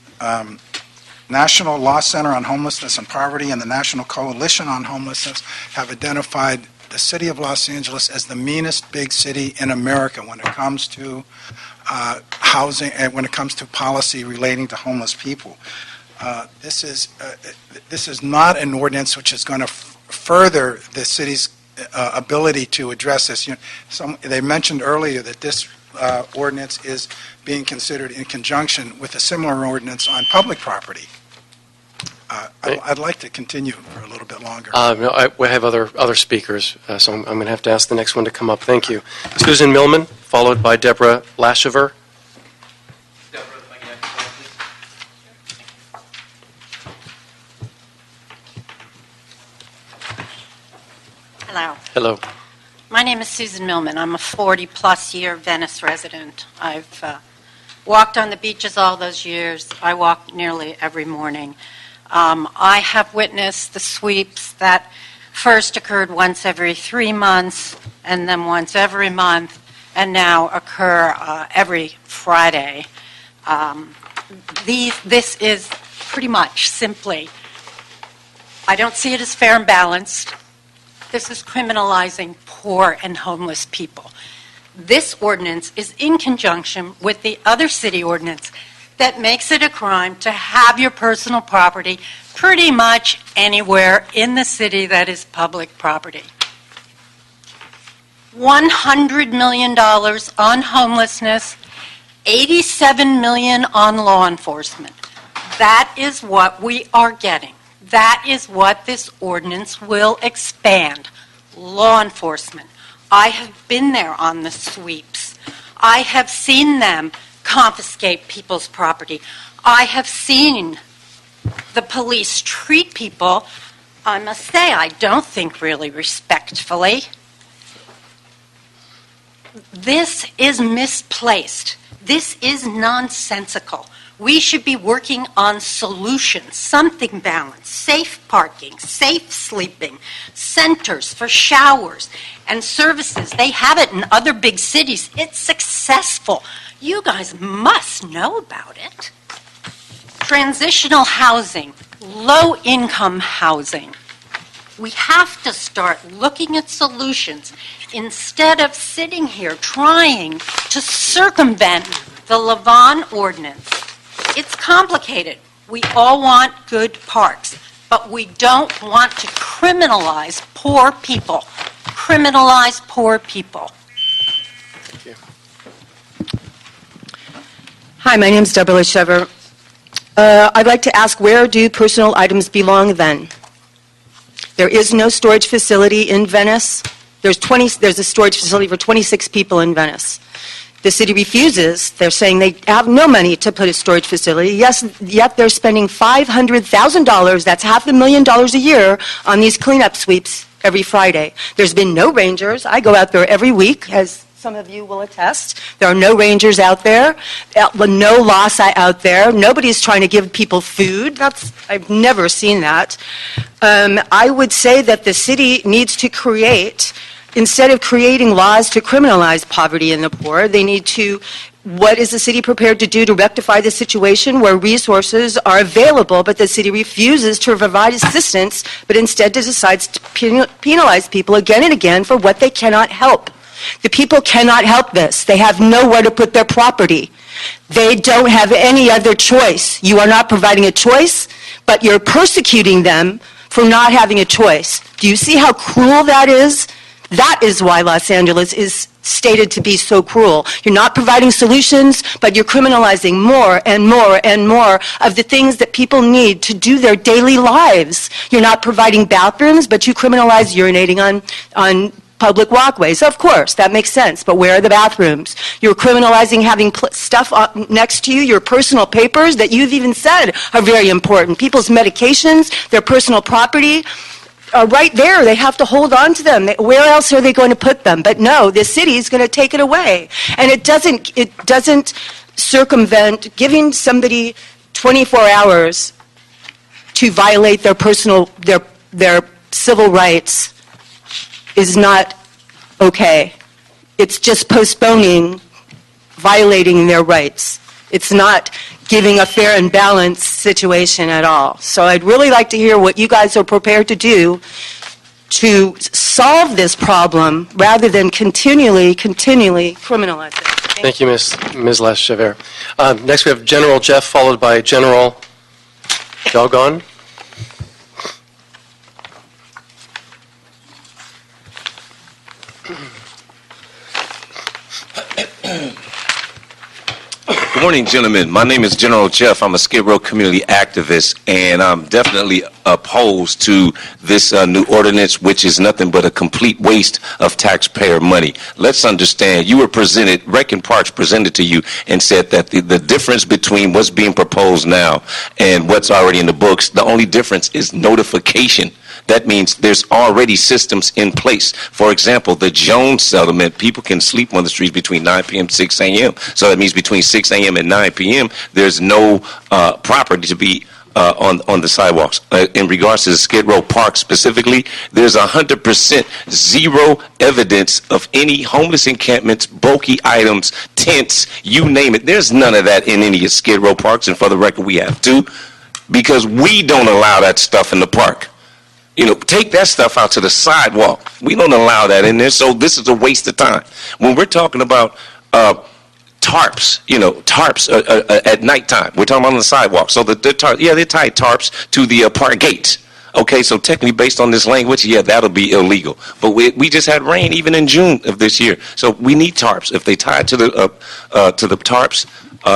National Law Center on Homelessness and Poverty and the National Coalition on Homelessness have identified the city of Los Angeles as the meanest big city in America when it comes to housing and when it comes to policy relating to homeless people. This is not an ordinance which is going to further the city's ability to address this. They mentioned earlier that this ordinance is being considered in conjunction with a similar ordinance on public property. I'd like to continue for a little bit longer. No, we have other speakers, so I'm going to have to ask the next one to come up. Thank you. Susan Millman, followed by Deborah Lashever. Hello. Hello. My name is Susan Millman. I'm a 40-plus year Venice resident. I've walked on the beaches all those years. I walk nearly every morning. I have witnessed the sweeps that first occurred once every 3 months, and then once every month, and now occur every Friday. This is pretty much simply, I don't see it as fair and balanced. This is criminalizing poor and homeless people. This ordinance is in conjunction with the other city ordinance that makes it a crime to have your personal property pretty much anywhere in the city that is public property. $100 million on homelessness, $87 million on law enforcement. That is what we are getting. That is what this ordinance will expand. Law enforcement. I have been there on the sweeps. I have seen them confiscate people's property. I have seen the police treat people, I must say, I don't think really respectfully. This is misplaced. This is nonsensical. We should be working on solutions, something balanced, safe parking, safe sleeping, centers for showers and services. They have it in other big cities. It's successful. You guys must know about it. Transitional housing, low-income housing. We have to start looking at solutions instead of sitting here trying to circumvent the Lavon ordinance. It's complicated. We all want good parks, but we don't want to criminalize poor people. Criminalize poor people. Thank you. Hi, my name is Deborah Lashever. I'd like to ask, where do personal items belong then? There is no storage facility in Venice. There's a storage facility for 26 people in Venice. The city refuses. They're saying they have no money to put a storage facility. Yes, yet they're spending $500,000, that's $500,000 a year, on these cleanup sweeps every Friday. There's been no rangers. I go out there every week, as some of you will attest. There are no rangers out there, no LASA out there. Nobody's trying to give people food. I've never seen that. I would say that the city needs to create, instead of creating laws to criminalize poverty in the poor, they need to, what is the city prepared to do to rectify the situation where resources are available, but the city refuses to provide assistance, but instead decides to penalize people again and again for what they cannot help? The people cannot help this. They have nowhere to put their property. They don't have any other choice. You are not providing a choice, but you're persecuting them for not having a choice. Do you see how cruel that is? That is why Los Angeles is stated to be so cruel. You're not providing solutions, but you're criminalizing more and more and more of the things that people need to do their daily lives. You're not providing bathrooms, but you criminalize urinating on public walkways. Of course, that makes sense, but where are the bathrooms? You're criminalizing having stuff next to you, your personal papers that you've even said are very important. People's medications, their personal property, are right there. They have to hold on to them. Where else are they going to put them? But no, the city is going to take it away. And it doesn't circumvent giving somebody 24 hours to violate their their civil rights is not okay. It's just postponing violating their rights. It's not giving a fair and balanced situation at all. So I'd really like to hear what you guys are prepared to do to solve this problem rather than continually criminalize it. Thank you, Ms. Lashever. Next we have General Jeff, followed by General Dogon. Good morning, gentlemen. My name is General Jeff. I'm a Skid Row community activist, and I'm definitely opposed to this new ordinance, which is nothing but a complete waste of taxpayer money. Let's understand, you were presented, Wrecking Parks presented to you and said that the difference between what's being proposed now and what's already in the books, the only difference is notification. That means there's already systems in place. For example, the Jones settlement, people can sleep on the streets between 9 p.m. and 6 a.m. So that means between 6 a.m. and 9 p.m., there's no property to be on the sidewalks. In regards to the Skid Row Park specifically, there's 100% zero evidence of any homeless encampments, bulky items, tents, you name it. There's none of that in any of Skid Row parks, and for the record, we have to, because we don't allow that stuff in the park. You know, take that stuff out to the sidewalk. We don't allow that in there, so this is a waste of time. When we're talking about tarps, tarps at nighttime, we're talking about on the sidewalk. So they tie tarps to the park gates. Okay, so technically based on this language, yeah, that'll be illegal. But we just had rain even in June of this year. So we need tarps. If they tie it to the tarps,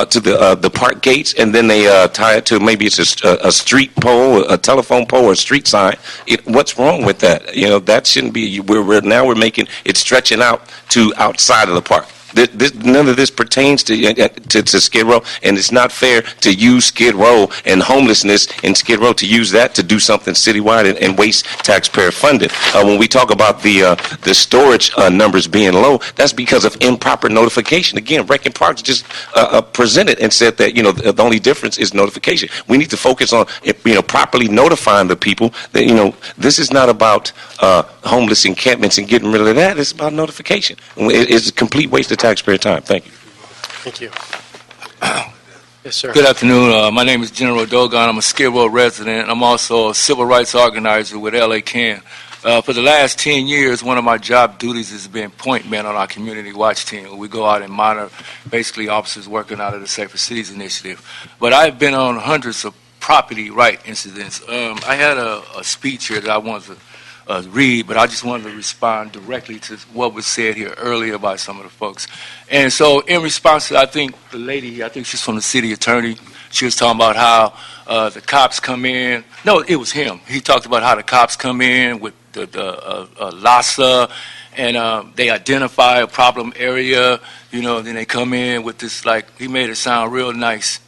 to the park gates, and then they tie it to maybe it's a street pole, a telephone pole, or a street sign. What's wrong with that? That shouldn't be. We're making it stretching out to outside of the park. None of this pertains to Skid Row, and it's not fair to use Skid Row and homelessness in Skid Row to use that to do something citywide and waste taxpayer funding. When we talk about the storage numbers being low, that's because of improper notification. Again, Wrecking Parks just presented and said that the only difference is notification. We need to focus on properly notifying the people that this is not about homeless encampments and getting rid of that. It's about notification. It's a complete waste of taxpayer time. Thank you. Thank you. Yes, sir. Good afternoon. My name is General Dogon. I'm a Skid Row resident. I'm also a civil rights organizer with LA Can. For the last 10 years, one of my job duties has been point man on our community watch team. We go out and monitor basically officers working out of the Safer Cities Initiative. But I've been on hundreds of property right incidents. I had a speech here that I wanted to read, but I just wanted to respond directly to what was said here earlier by some of the folks. And so in response to, I think the lady, I think she's from the city attorney, she was talking about how the cops come in. No, it was him. He talked about how the cops come in with the LASA, and they identify a problem area, then they come in with this, like, he made it sound real nice,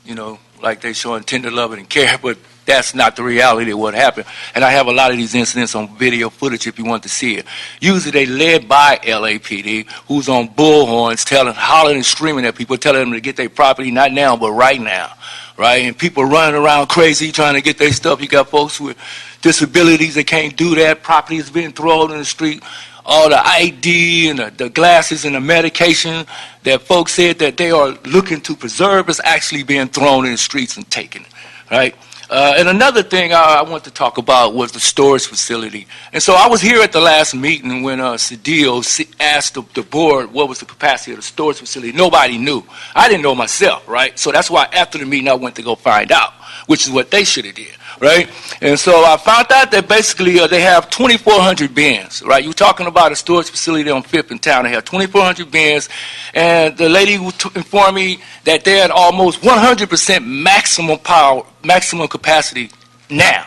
like they showing tender love and care, but that's not the reality of what happened. And I have a lot of these incidents on video footage if you want to see it. Usually they led by LAPD, who's on bullhorns, hollering and screaming at people, telling them to get their property, not now, but right now. Right? And people running around crazy trying to get their stuff. You got folks with disabilities that can't do that. Property is being thrown in the street. All the ID and the glasses and the medication that folks said that they are looking to preserve is actually being thrown in the streets and taken. Right? And another thing I want to talk about was the storage facility. And so I was here at the last meeting when Cedillo asked the board what was the capacity of the storage facility. Nobody knew. I didn't know myself, right? So that's why after the meeting I went to go find out, which is what they should have did, right? And so I found out that basically they have 2,400 bins, right? You're talking about a storage facility on 5th in town. They have 2,400 bins, and the lady informed me that they had almost 100% maximum capacity now,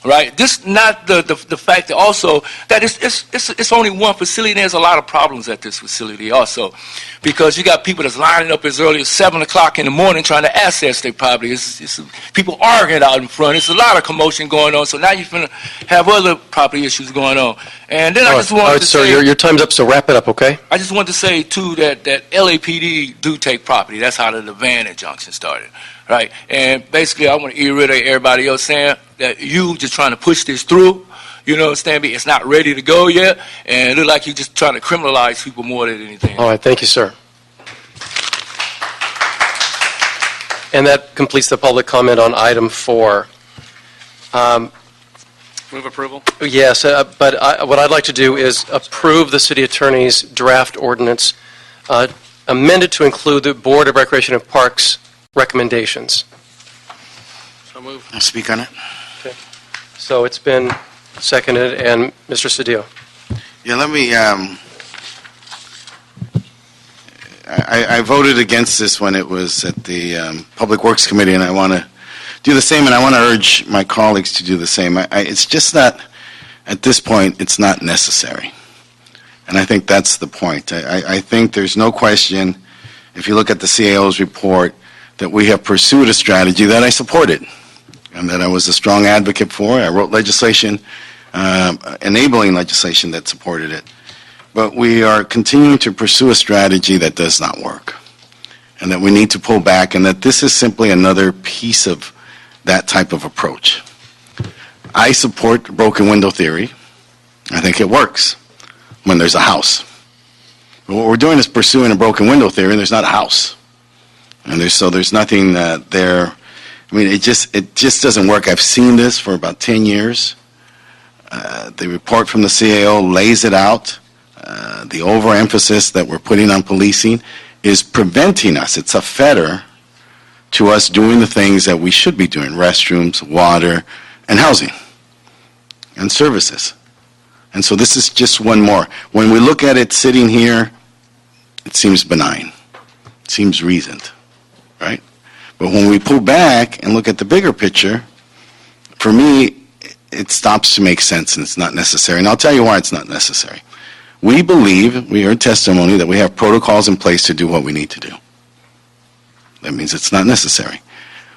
right? This not the fact that also that it's only one facility. And there's a lot of problems at this facility also, because you got people that's lining up as early as 7 o'clock in the morning trying to access their property. It's people arguing out in front. It's a lot of commotion going on. So now you're going to have other property issues going on. And then I just wanted to say, your time's up, so wrap it up, okay? I just wanted to say too that LAPD do take property. That's how the van injunction started. Right, and basically I want to reiterate everybody else saying that you just trying to push this through, understand me? It's not ready to go yet, and it look like you're just trying to criminalize people more than anything. All right, thank you, sir. And that completes the public comment on item 4. Move approval? Yes, but what I'd like to do is approve the city attorney's draft ordinance, amended to include the Board of Recreation and Parks recommendations. So move. I'll speak on it. Okay. So it's been seconded, and Mr. Cedillo. Yeah, let me I voted against this when it was at the Public Works Committee, and I want to do the same, and I want to urge my colleagues to do the same. It's just that, at this point, it's not necessary. And I think that's the point. I think there's no question, if you look at the CAO's report, that we have pursued a strategy that I supported and that I was a strong advocate for. I wrote legislation, enabling legislation that supported it. But we are continuing to pursue a strategy that does not work, and that we need to pull back, and that this is simply another piece of that type of approach. I support broken window theory. I think it works when there's a house. But what we're doing is pursuing a broken window theory, and there's not a house. And there's nothing there. I mean, it just doesn't work. I've seen this for about 10 years. The report from the CAO lays it out. The overemphasis that we're putting on policing is preventing us. It's a fetter to us doing the things that we should be doing: restrooms, water, and housing, and services. And so this is just one more. When we look at it sitting here, it seems benign. It seems reasoned, right? But when we pull back and look at the bigger picture, for me, it stops to make sense, and it's not necessary. And I'll tell you why it's not necessary. We believe, we heard testimony, that we have protocols in place to do what we need to do. That means it's not necessary.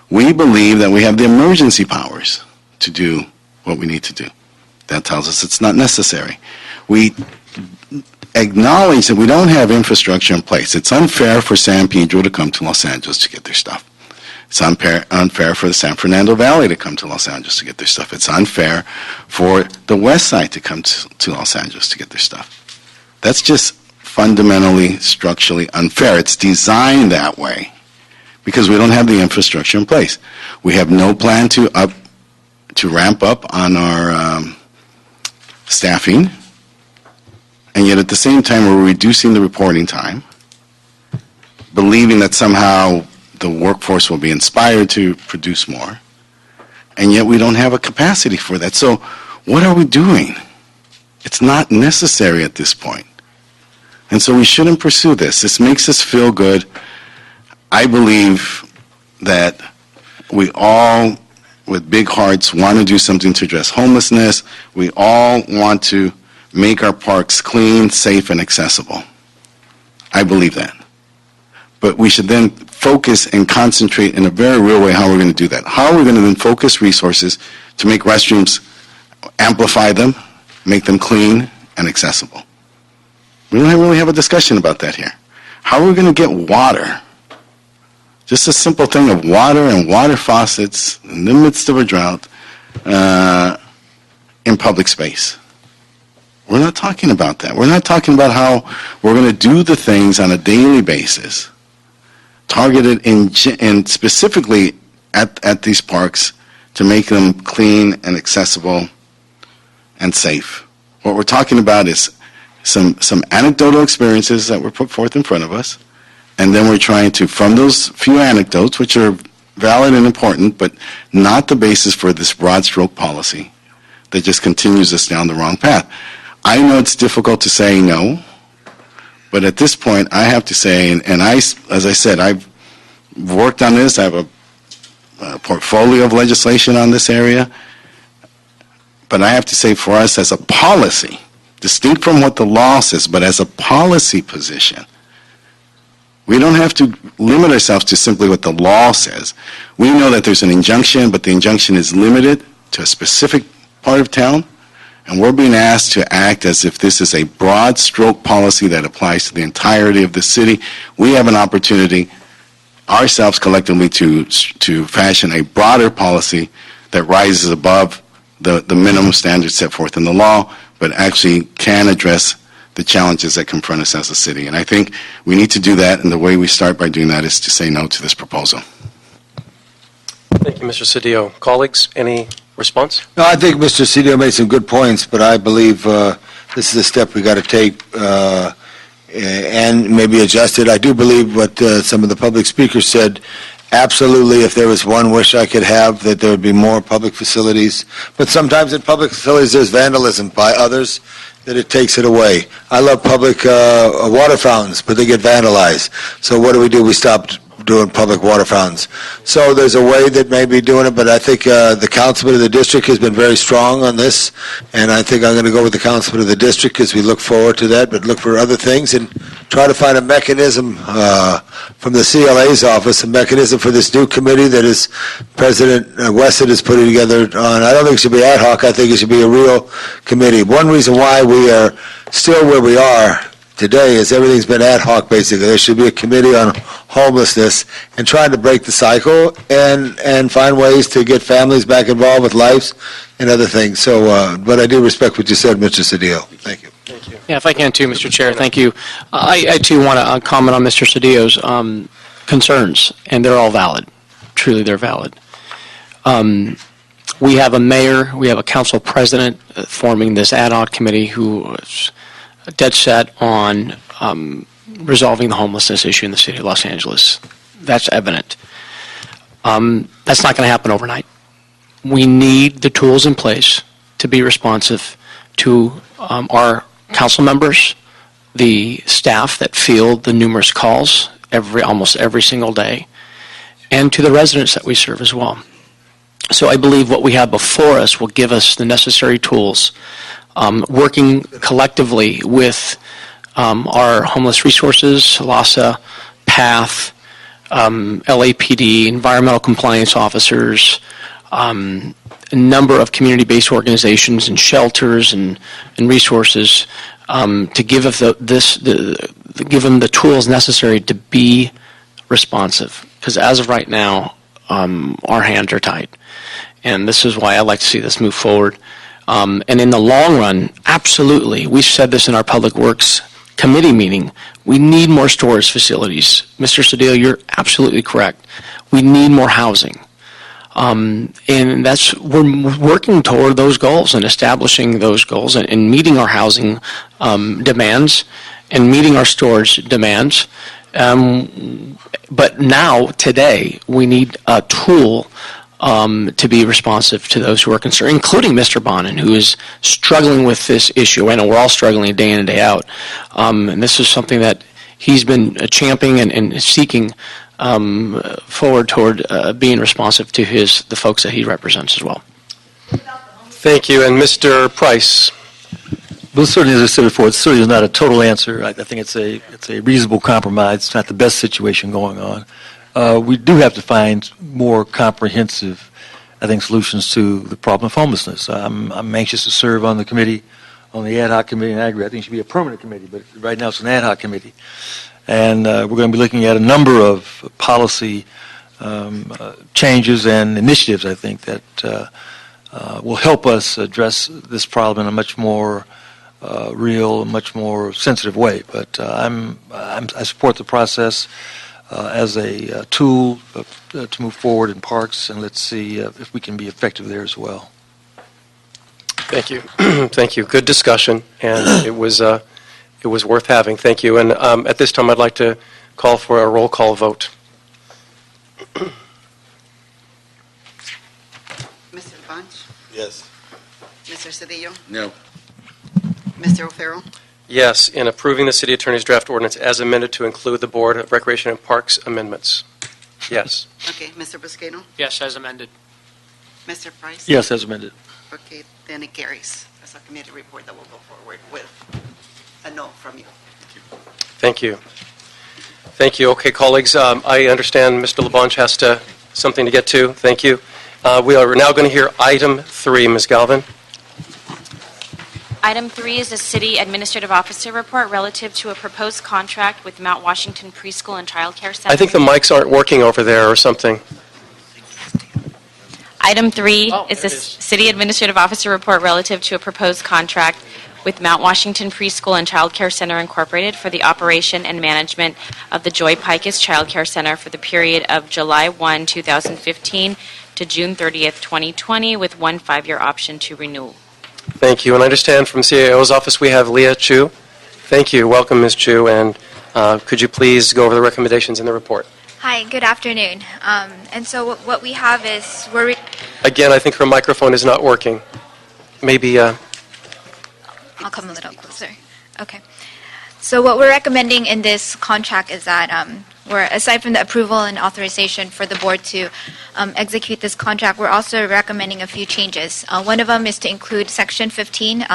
We believe that we have the emergency powers to do what we need to do. That tells us it's not necessary. We acknowledge that we don't have infrastructure in place. It's unfair for San Pedro to come to Los Angeles to get their stuff. It's unfair for the San Fernando Valley to come to Los Angeles to get their stuff. It's unfair for the West Side to come to Los Angeles to get their stuff. That's just fundamentally, structurally unfair. It's designed that way because we don't have the infrastructure in place. We have no plan to ramp up on our staffing, and yet at the same time we're reducing the reporting time, believing that somehow the workforce will be inspired to produce more, and yet we don't have a capacity for that. So what are we doing? It's not necessary at this point. And so we shouldn't pursue this. This makes us feel good. I believe that we all, with big hearts, want to do something to address homelessness. We all want to make our parks clean, safe, and accessible. I believe that. But we should then focus and concentrate in a very real way how we're going to do that. How are we going to then focus resources to make restrooms, amplify them, make them clean and accessible? We don't really have a discussion about that here. How are we going to get water? Just a simple thing of water and water faucets in the midst of a drought in public space. We're not talking about that. We're not talking about how we're going to do the things on a daily basis, targeted and specifically at these parks to make them clean and accessible and safe. What we're talking about is some anecdotal experiences that were put forth in front of us, and then we're trying to, from those few anecdotes, which are valid and important, but not the basis for this broad stroke policy that just continues us down the wrong path. I know it's difficult to say no, but at this point I have to say, and as I said, I've worked on this. I have a portfolio of legislation on this area, but I have to say for us as a policy, distinct from what the law says, but as a policy position, we don't have to limit ourselves to simply what the law says. We know that there's an injunction, but the injunction is limited to a specific part of town, and we're being asked to act as if this is a broad stroke policy that applies to the entirety of the city. We have an opportunity ourselves collectively to fashion a broader policy that rises above the minimum standards set forth in the law, but actually can address the challenges that confront us as a city. And I think we need to do that, and the way we start by doing that is to say no to this proposal. Thank you, Mr. Cedillo. Colleagues, any response? No, I think Mr. Cedillo made some good points, but I believe this is a step we got to take and maybe adjust it. I do believe what some of the public speakers said, absolutely, if there was one wish I could have, that there would be more public facilities. But sometimes in public facilities, there's vandalism by others that it takes it away. I love public water fountains, but they get vandalized. So what do? We stop doing public water fountains. So there's a way that may be doing it, but I think the councilman of the district has been very strong on this, and I think I'm going to go with the councilman of the district as we look forward to that, but look for other things and try to find a mechanism from the CLA's office, a mechanism for this new committee that is President Weston is putting together on. I don't think it should be ad hoc. I think it should be a real committee. One reason why we are still where we are today is everything's been ad hoc, basically. There should be a committee on homelessness and trying to break the cycle and find ways to get families back involved with lives and other things. So, but I do respect what you said, Mr. Cedillo. Thank you. Thank you. Yeah, if I can too, Mr. Chair, thank you. I too want to comment on Mr. Cedillo's concerns, and they're all valid. Truly, they're valid. We have a mayor, we have a council president forming this ad hoc committee who is dead set on resolving the homelessness issue in the city of Los Angeles. That's evident. That's not going to happen overnight. We need the tools in place to be responsive to our council members, the staff that field the numerous calls almost every single day, and to the residents that we serve as well. So I believe what we have before us will give us the necessary tools, working collectively with our homeless resources, LASA, PATH, LAPD, environmental compliance officers, a number of community-based organizations and shelters and resources to give them the tools necessary to be responsive. Because as of right now, our hands are tied. And this is why I like to see this move forward. And in the long run, absolutely, we said this in our Public Works Committee meeting, we need more storage facilities. Mr. Cedillo, you're absolutely correct. We need more housing. And we're working toward those goals and establishing those goals and meeting our housing demands and meeting our storage demands. But now, today, we need a tool to be responsive to those who are concerned, including Mr. Bonin, who is struggling with this issue. I know we're all struggling day in and day out. And this is something that he's been championing and seeking forward toward being responsive to the folks that he represents as well. Thank you. And Mr. Price. Well, certainly, as I said before, it certainly is not a total answer. I think it's a reasonable compromise. It's not the best situation going on. We do have to find more comprehensive, I think, solutions to the problem of homelessness. I'm anxious to serve on the committee, on the ad hoc committee, and I agree. I think it should be a permanent committee, but right now it's an ad hoc committee. And we're going to be looking at a number of policy changes and initiatives, I think, that will help us address this problem in a much more real, much more sensitive way. But I support the process as a tool to move forward in parks, and let's see if we can be effective there as well. Thank you. Thank you. Good discussion, and it was worth having. Thank you. And at this time, I'd like to call for a roll call vote. Mr. Bunch? Yes. Mr. Cedillo? No. Mr. O'Farrell? Yes, in approving the city attorney's draft ordinance as amended to include the Board of Recreation and Parks amendments. Yes. Okay, Mr. Busqueno? Yes, as amended. Mr. Price? Yes, as amended. Okay, then it carries as a committee report that will go forward with a no from you. Thank you. Thank you. Okay, colleagues, I understand Mr. LaBonge has something to get to. Thank you. We are now going to hear item 3. Ms. Galvin. Item 3 is a city administrative officer report relative to a proposed contract with Mount Washington Preschool and Child Care Center. I think the mics aren't working over there or something. Item 3 is the city administrative officer report relative to a proposed contract with Mount Washington Preschool and Child Care Center Incorporated for the operation and management of the Joy Pikas Child Care Center for the period of July 1, 2015 to June 30th, 2020, with one 5-year option to renew. Thank you. And I understand from CAO's office we have Leah Chu. Thank you. Welcome, Ms. Chu. And could you please go over the recommendations in the report? Hi, good afternoon. And so what we have is Again, I think her microphone is not working. Maybe, I'll come a little closer. Okay. So what we're recommending in this contract is that aside from the approval and authorization for the board to execute this contract, we're also recommending a few changes. One of them is to include Section 15,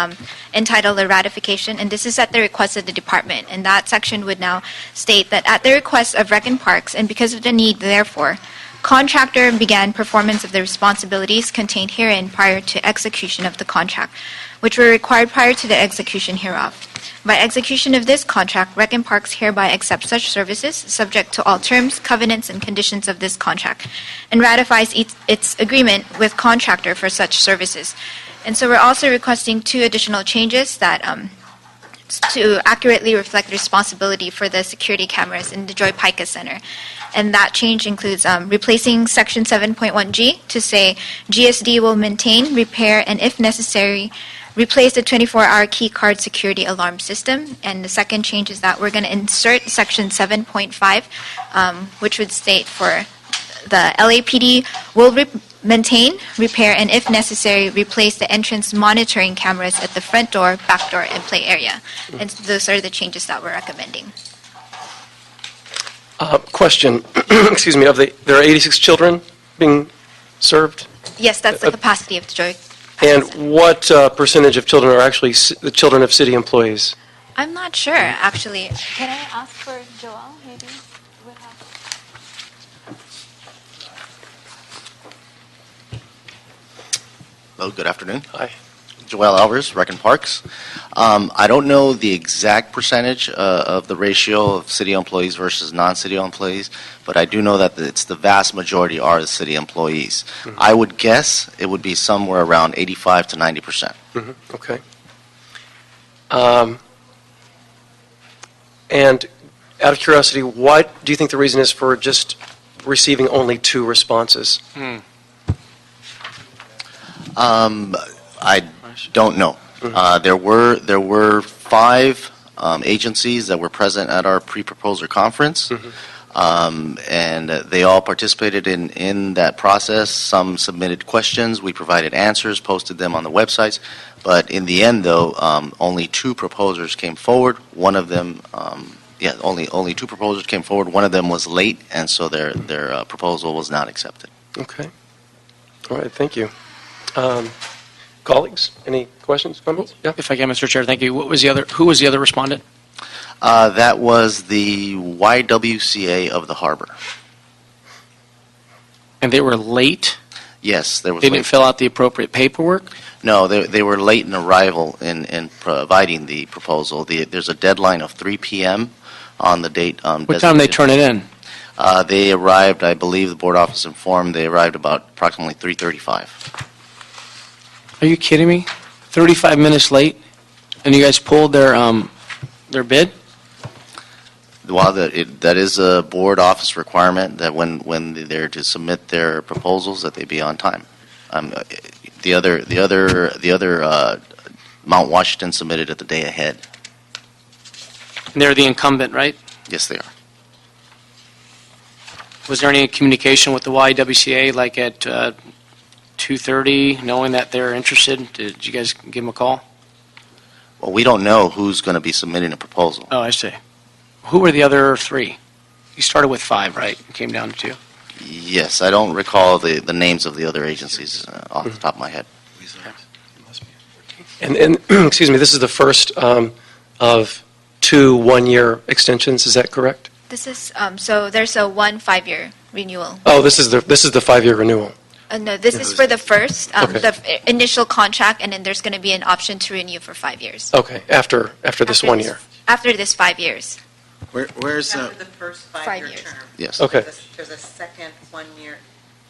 entitled the ratification, and this is at the request of the department. And that section would now state that at the request of Rec and Parks, and because of the need, therefore, contractor began performance of the responsibilities contained herein prior to execution of the contract, which were required prior to the execution hereof. By execution of this contract, Rec and Parks hereby accept such services, subject to all terms, covenants, and conditions of this contract, and ratifies its agreement with contractor for such services. And so we're also requesting two additional changes that to accurately reflect responsibility for the security cameras in the Joy Pikas Center. And that change includes replacing Section 7.1G to say GSD will maintain, repair, and if necessary, replace the 24-hour key card security alarm system. And the second change is that we're going to insert Section 7.5, which would state for the LAPD will maintain, repair, and if necessary, replace the entrance monitoring cameras at the front door, back door, and play area. And those are the changes that we're recommending. question, excuse me, there are 86 children being served? Yes, that's the capacity of the Joy. And what percentage of children are actually the children of city employees? I'm not sure, actually. Can I ask for Joel, maybe? Hello, good afternoon. Hi. Joel Alvarez, Rec and Parks. I don't know the exact percentage of the ratio of city employees versus non-city employees, but I do know that it's the vast majority are the city employees. Mm-hmm. I would guess it would be somewhere around 85 to 90%. Mm-hmm. Okay. And out of curiosity, what do you think the reason is for just receiving only 2 responses? I don't know. There were 5 agencies that were present at our pre-proposer conference, and they all participated in that process. Some submitted questions. We provided answers, posted them on the websites. But in the end, though, only 2 proposers came forward. One of them, only 2 proposers came forward. One of them was late, and so their proposal was not accepted. Okay. All right, thank you. Colleagues, any questions, comments? Yeah. If I can, Mr. Chair, thank you. Who was the other respondent? That was the YWCA of the Harbor. And they were late? Yes, there was. They didn't fill out the appropriate paperwork? No, they were late in arrival in providing the proposal. There's a deadline of 3 p.m. on the date. What time did they turn it in? They arrived, I believe the board office informed, they arrived about approximately 3:35. Are you kidding me? 35 minutes late, and you guys pulled their bid? Well, that is a board office requirement that when they're to submit their proposals that they be on time. The other Mount Washington submitted it the day ahead. And they're the incumbent, right? Yes, they are. Was there any communication with the YWCA, like at 2:30, knowing that they're interested? Did you guys give them a call? Well, we don't know who's going to be submitting a proposal. Oh, I see. Who were the other 3? You started with 5, right? You came down to 2? Yes, I don't recall the names of the other agencies off the top of my head. And excuse me, this is the first of 2 one-year extensions, is that correct? This is, so there's a 1 5-year renewal. Oh, this is the 5-year renewal. No, this is for the first, Okay. the initial contract, and then there's going to be an option to renew for 5 years. Okay, after this 1 year. After this 5 years. Where's After the first 5-year years. term. Yes. Okay. There's a second 1-year,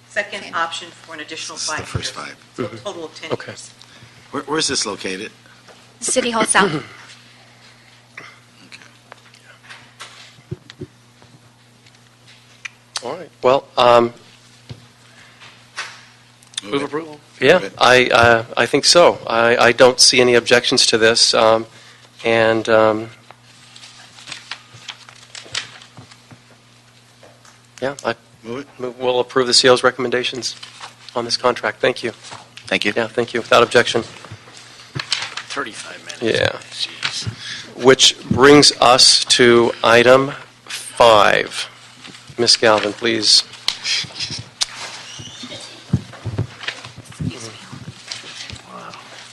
second option for an additional 5 years. the first 5? So a total of 10 Okay. years. Where's this located? City Hall South. All right, well, Move approval? yeah, I think so. I don't see any objections to this, and Yeah, Move it. we'll approve the CO's recommendations on this contract. Thank you. Thank you. Yeah, thank you. Without objection. 35 minutes. Yeah. Which brings us to item 5. Ms. Galvin, please.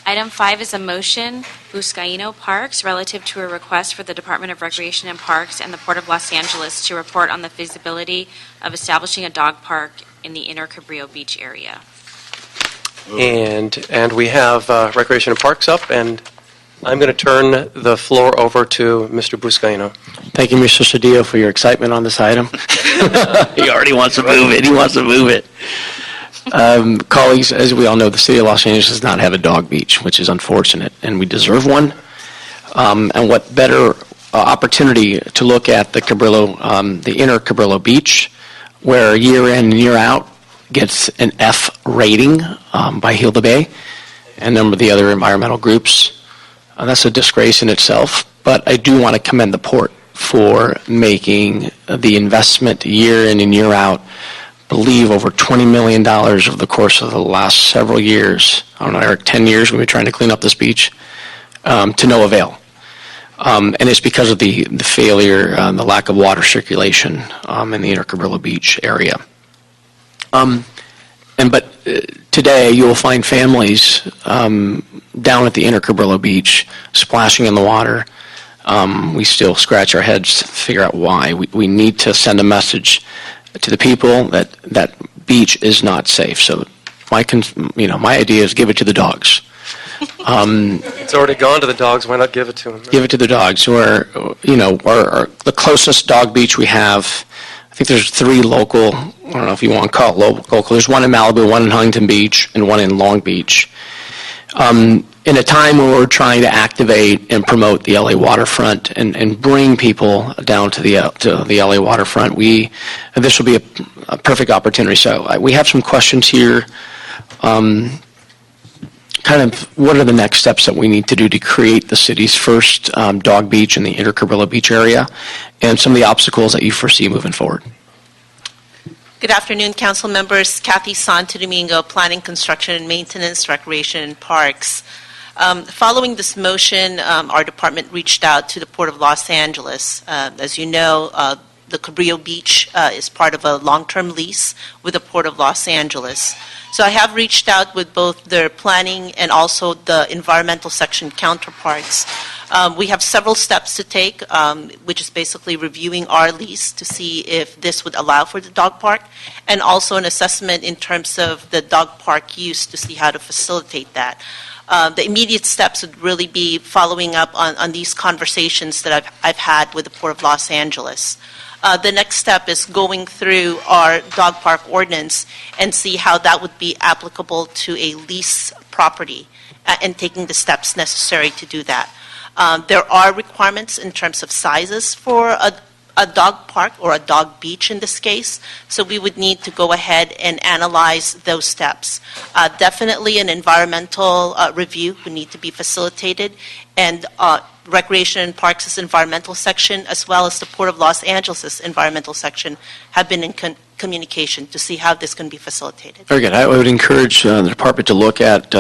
Item 5 is a motion, Buscaino Parks, relative to a request for the Department of Recreation and Parks and the Port of Los Angeles to report on the feasibility of establishing a dog park in the Intercabilla Beach area. And we have Recreation and Parks up, and I'm going to turn the floor over to Mr. Buscaino. Thank you, Mr. Cedillo, for your excitement on this item. He already wants to move it. He wants to move it. Colleagues, as we all know, the city of Los Angeles does not have a dog beach, which is unfortunate, and we deserve one. And what better opportunity to look at the Intercabilla Beach, where year in and year out gets an F rating by Hilda Bay and a number of the other environmental groups. That's a disgrace in itself, but I do want to commend the port for making the investment year in and year out. Believe over $20 million over the course of the last several years. I don't know, Eric, 10 years we've been trying to clean up this beach to no avail. And it's because of the failure, the lack of water circulation in the Intercabilla Beach area. But today you will find families down at the Intercabilla Beach splashing in the water. We still scratch our heads to figure out why. We need to send a message to the people that that beach is not safe. So my idea is give it to the dogs. It's already gone to the dogs. Why not give it to them? Give it to the dogs. Or the closest dog beach we have, I think there's 3 local, I don't know if you want to call it local. There's one in Malibu, one in Huntington Beach, and one in Long Beach. In a time when we're trying to activate and promote the LA waterfront and bring people down to the LA waterfront, this will be a perfect opportunity. So we have some questions here. Kind of what are the next steps that we need to do to create the city's first dog beach in the Intercabilla Beach area, and some of the obstacles that you foresee moving forward? Good afternoon, council members. Kathy Santo Domingo, Planning, Construction, and Maintenance, Recreation, and Parks. Following this motion, our department reached out to the Port of Los Angeles. As you know, the Cabrillo Beach is part of a long-term lease with the Port of Los Angeles. So I have reached out with both their planning and also the environmental section counterparts. We have several steps to take, which is basically reviewing our lease to see if this would allow for the dog park, and also an assessment in terms of the dog park use to see how to facilitate that. The immediate steps would really be following up on these conversations that I've had with the Port of Los Angeles. The next step is going through our dog park ordinance and see how that would be applicable to a lease property and taking the steps necessary to do that. There are requirements in terms of sizes for a dog park or a dog beach in this case, so we would need to go ahead and analyze those steps. Definitely an environmental review would need to be facilitated, and Recreation and Parks' environmental section, as well as the Port of Los Angeles' environmental section, have been in communication to see how this can be facilitated. Very good. I would encourage the department to look at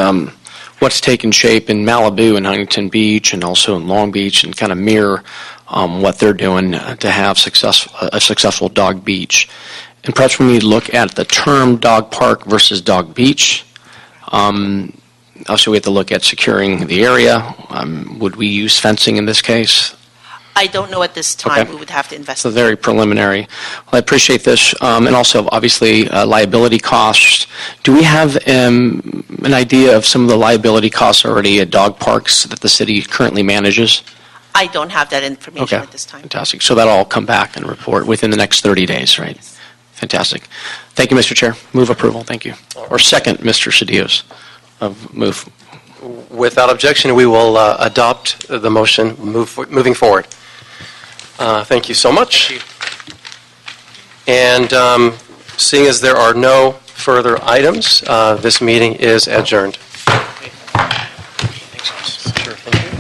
what's taken shape in Malibu and Huntington Beach and also in Long Beach and kind of mirror what they're doing to have a successful dog beach. And perhaps we need to look at the term dog park versus dog beach. Also, we have to look at securing the area. Would we use fencing in this case? I don't know at this time. Okay. We would have to investigate. So very preliminary. Well, I appreciate this. And also, obviously, liability costs. Do we have an idea of some of the liability costs already at dog parks that the city currently manages? I don't have that information at this time. Fantastic. So that'll all come back and report within the next 30 days, right? Yes. Fantastic. Thank you, Mr. Chair. Move approval. Thank you. Or second, Mr. Cedillo's move. Without objection, we will adopt the motion moving forward. Thank you so much. Thank you. And seeing as there are no further items, this meeting is adjourned. Thanks. Sure. Thank you.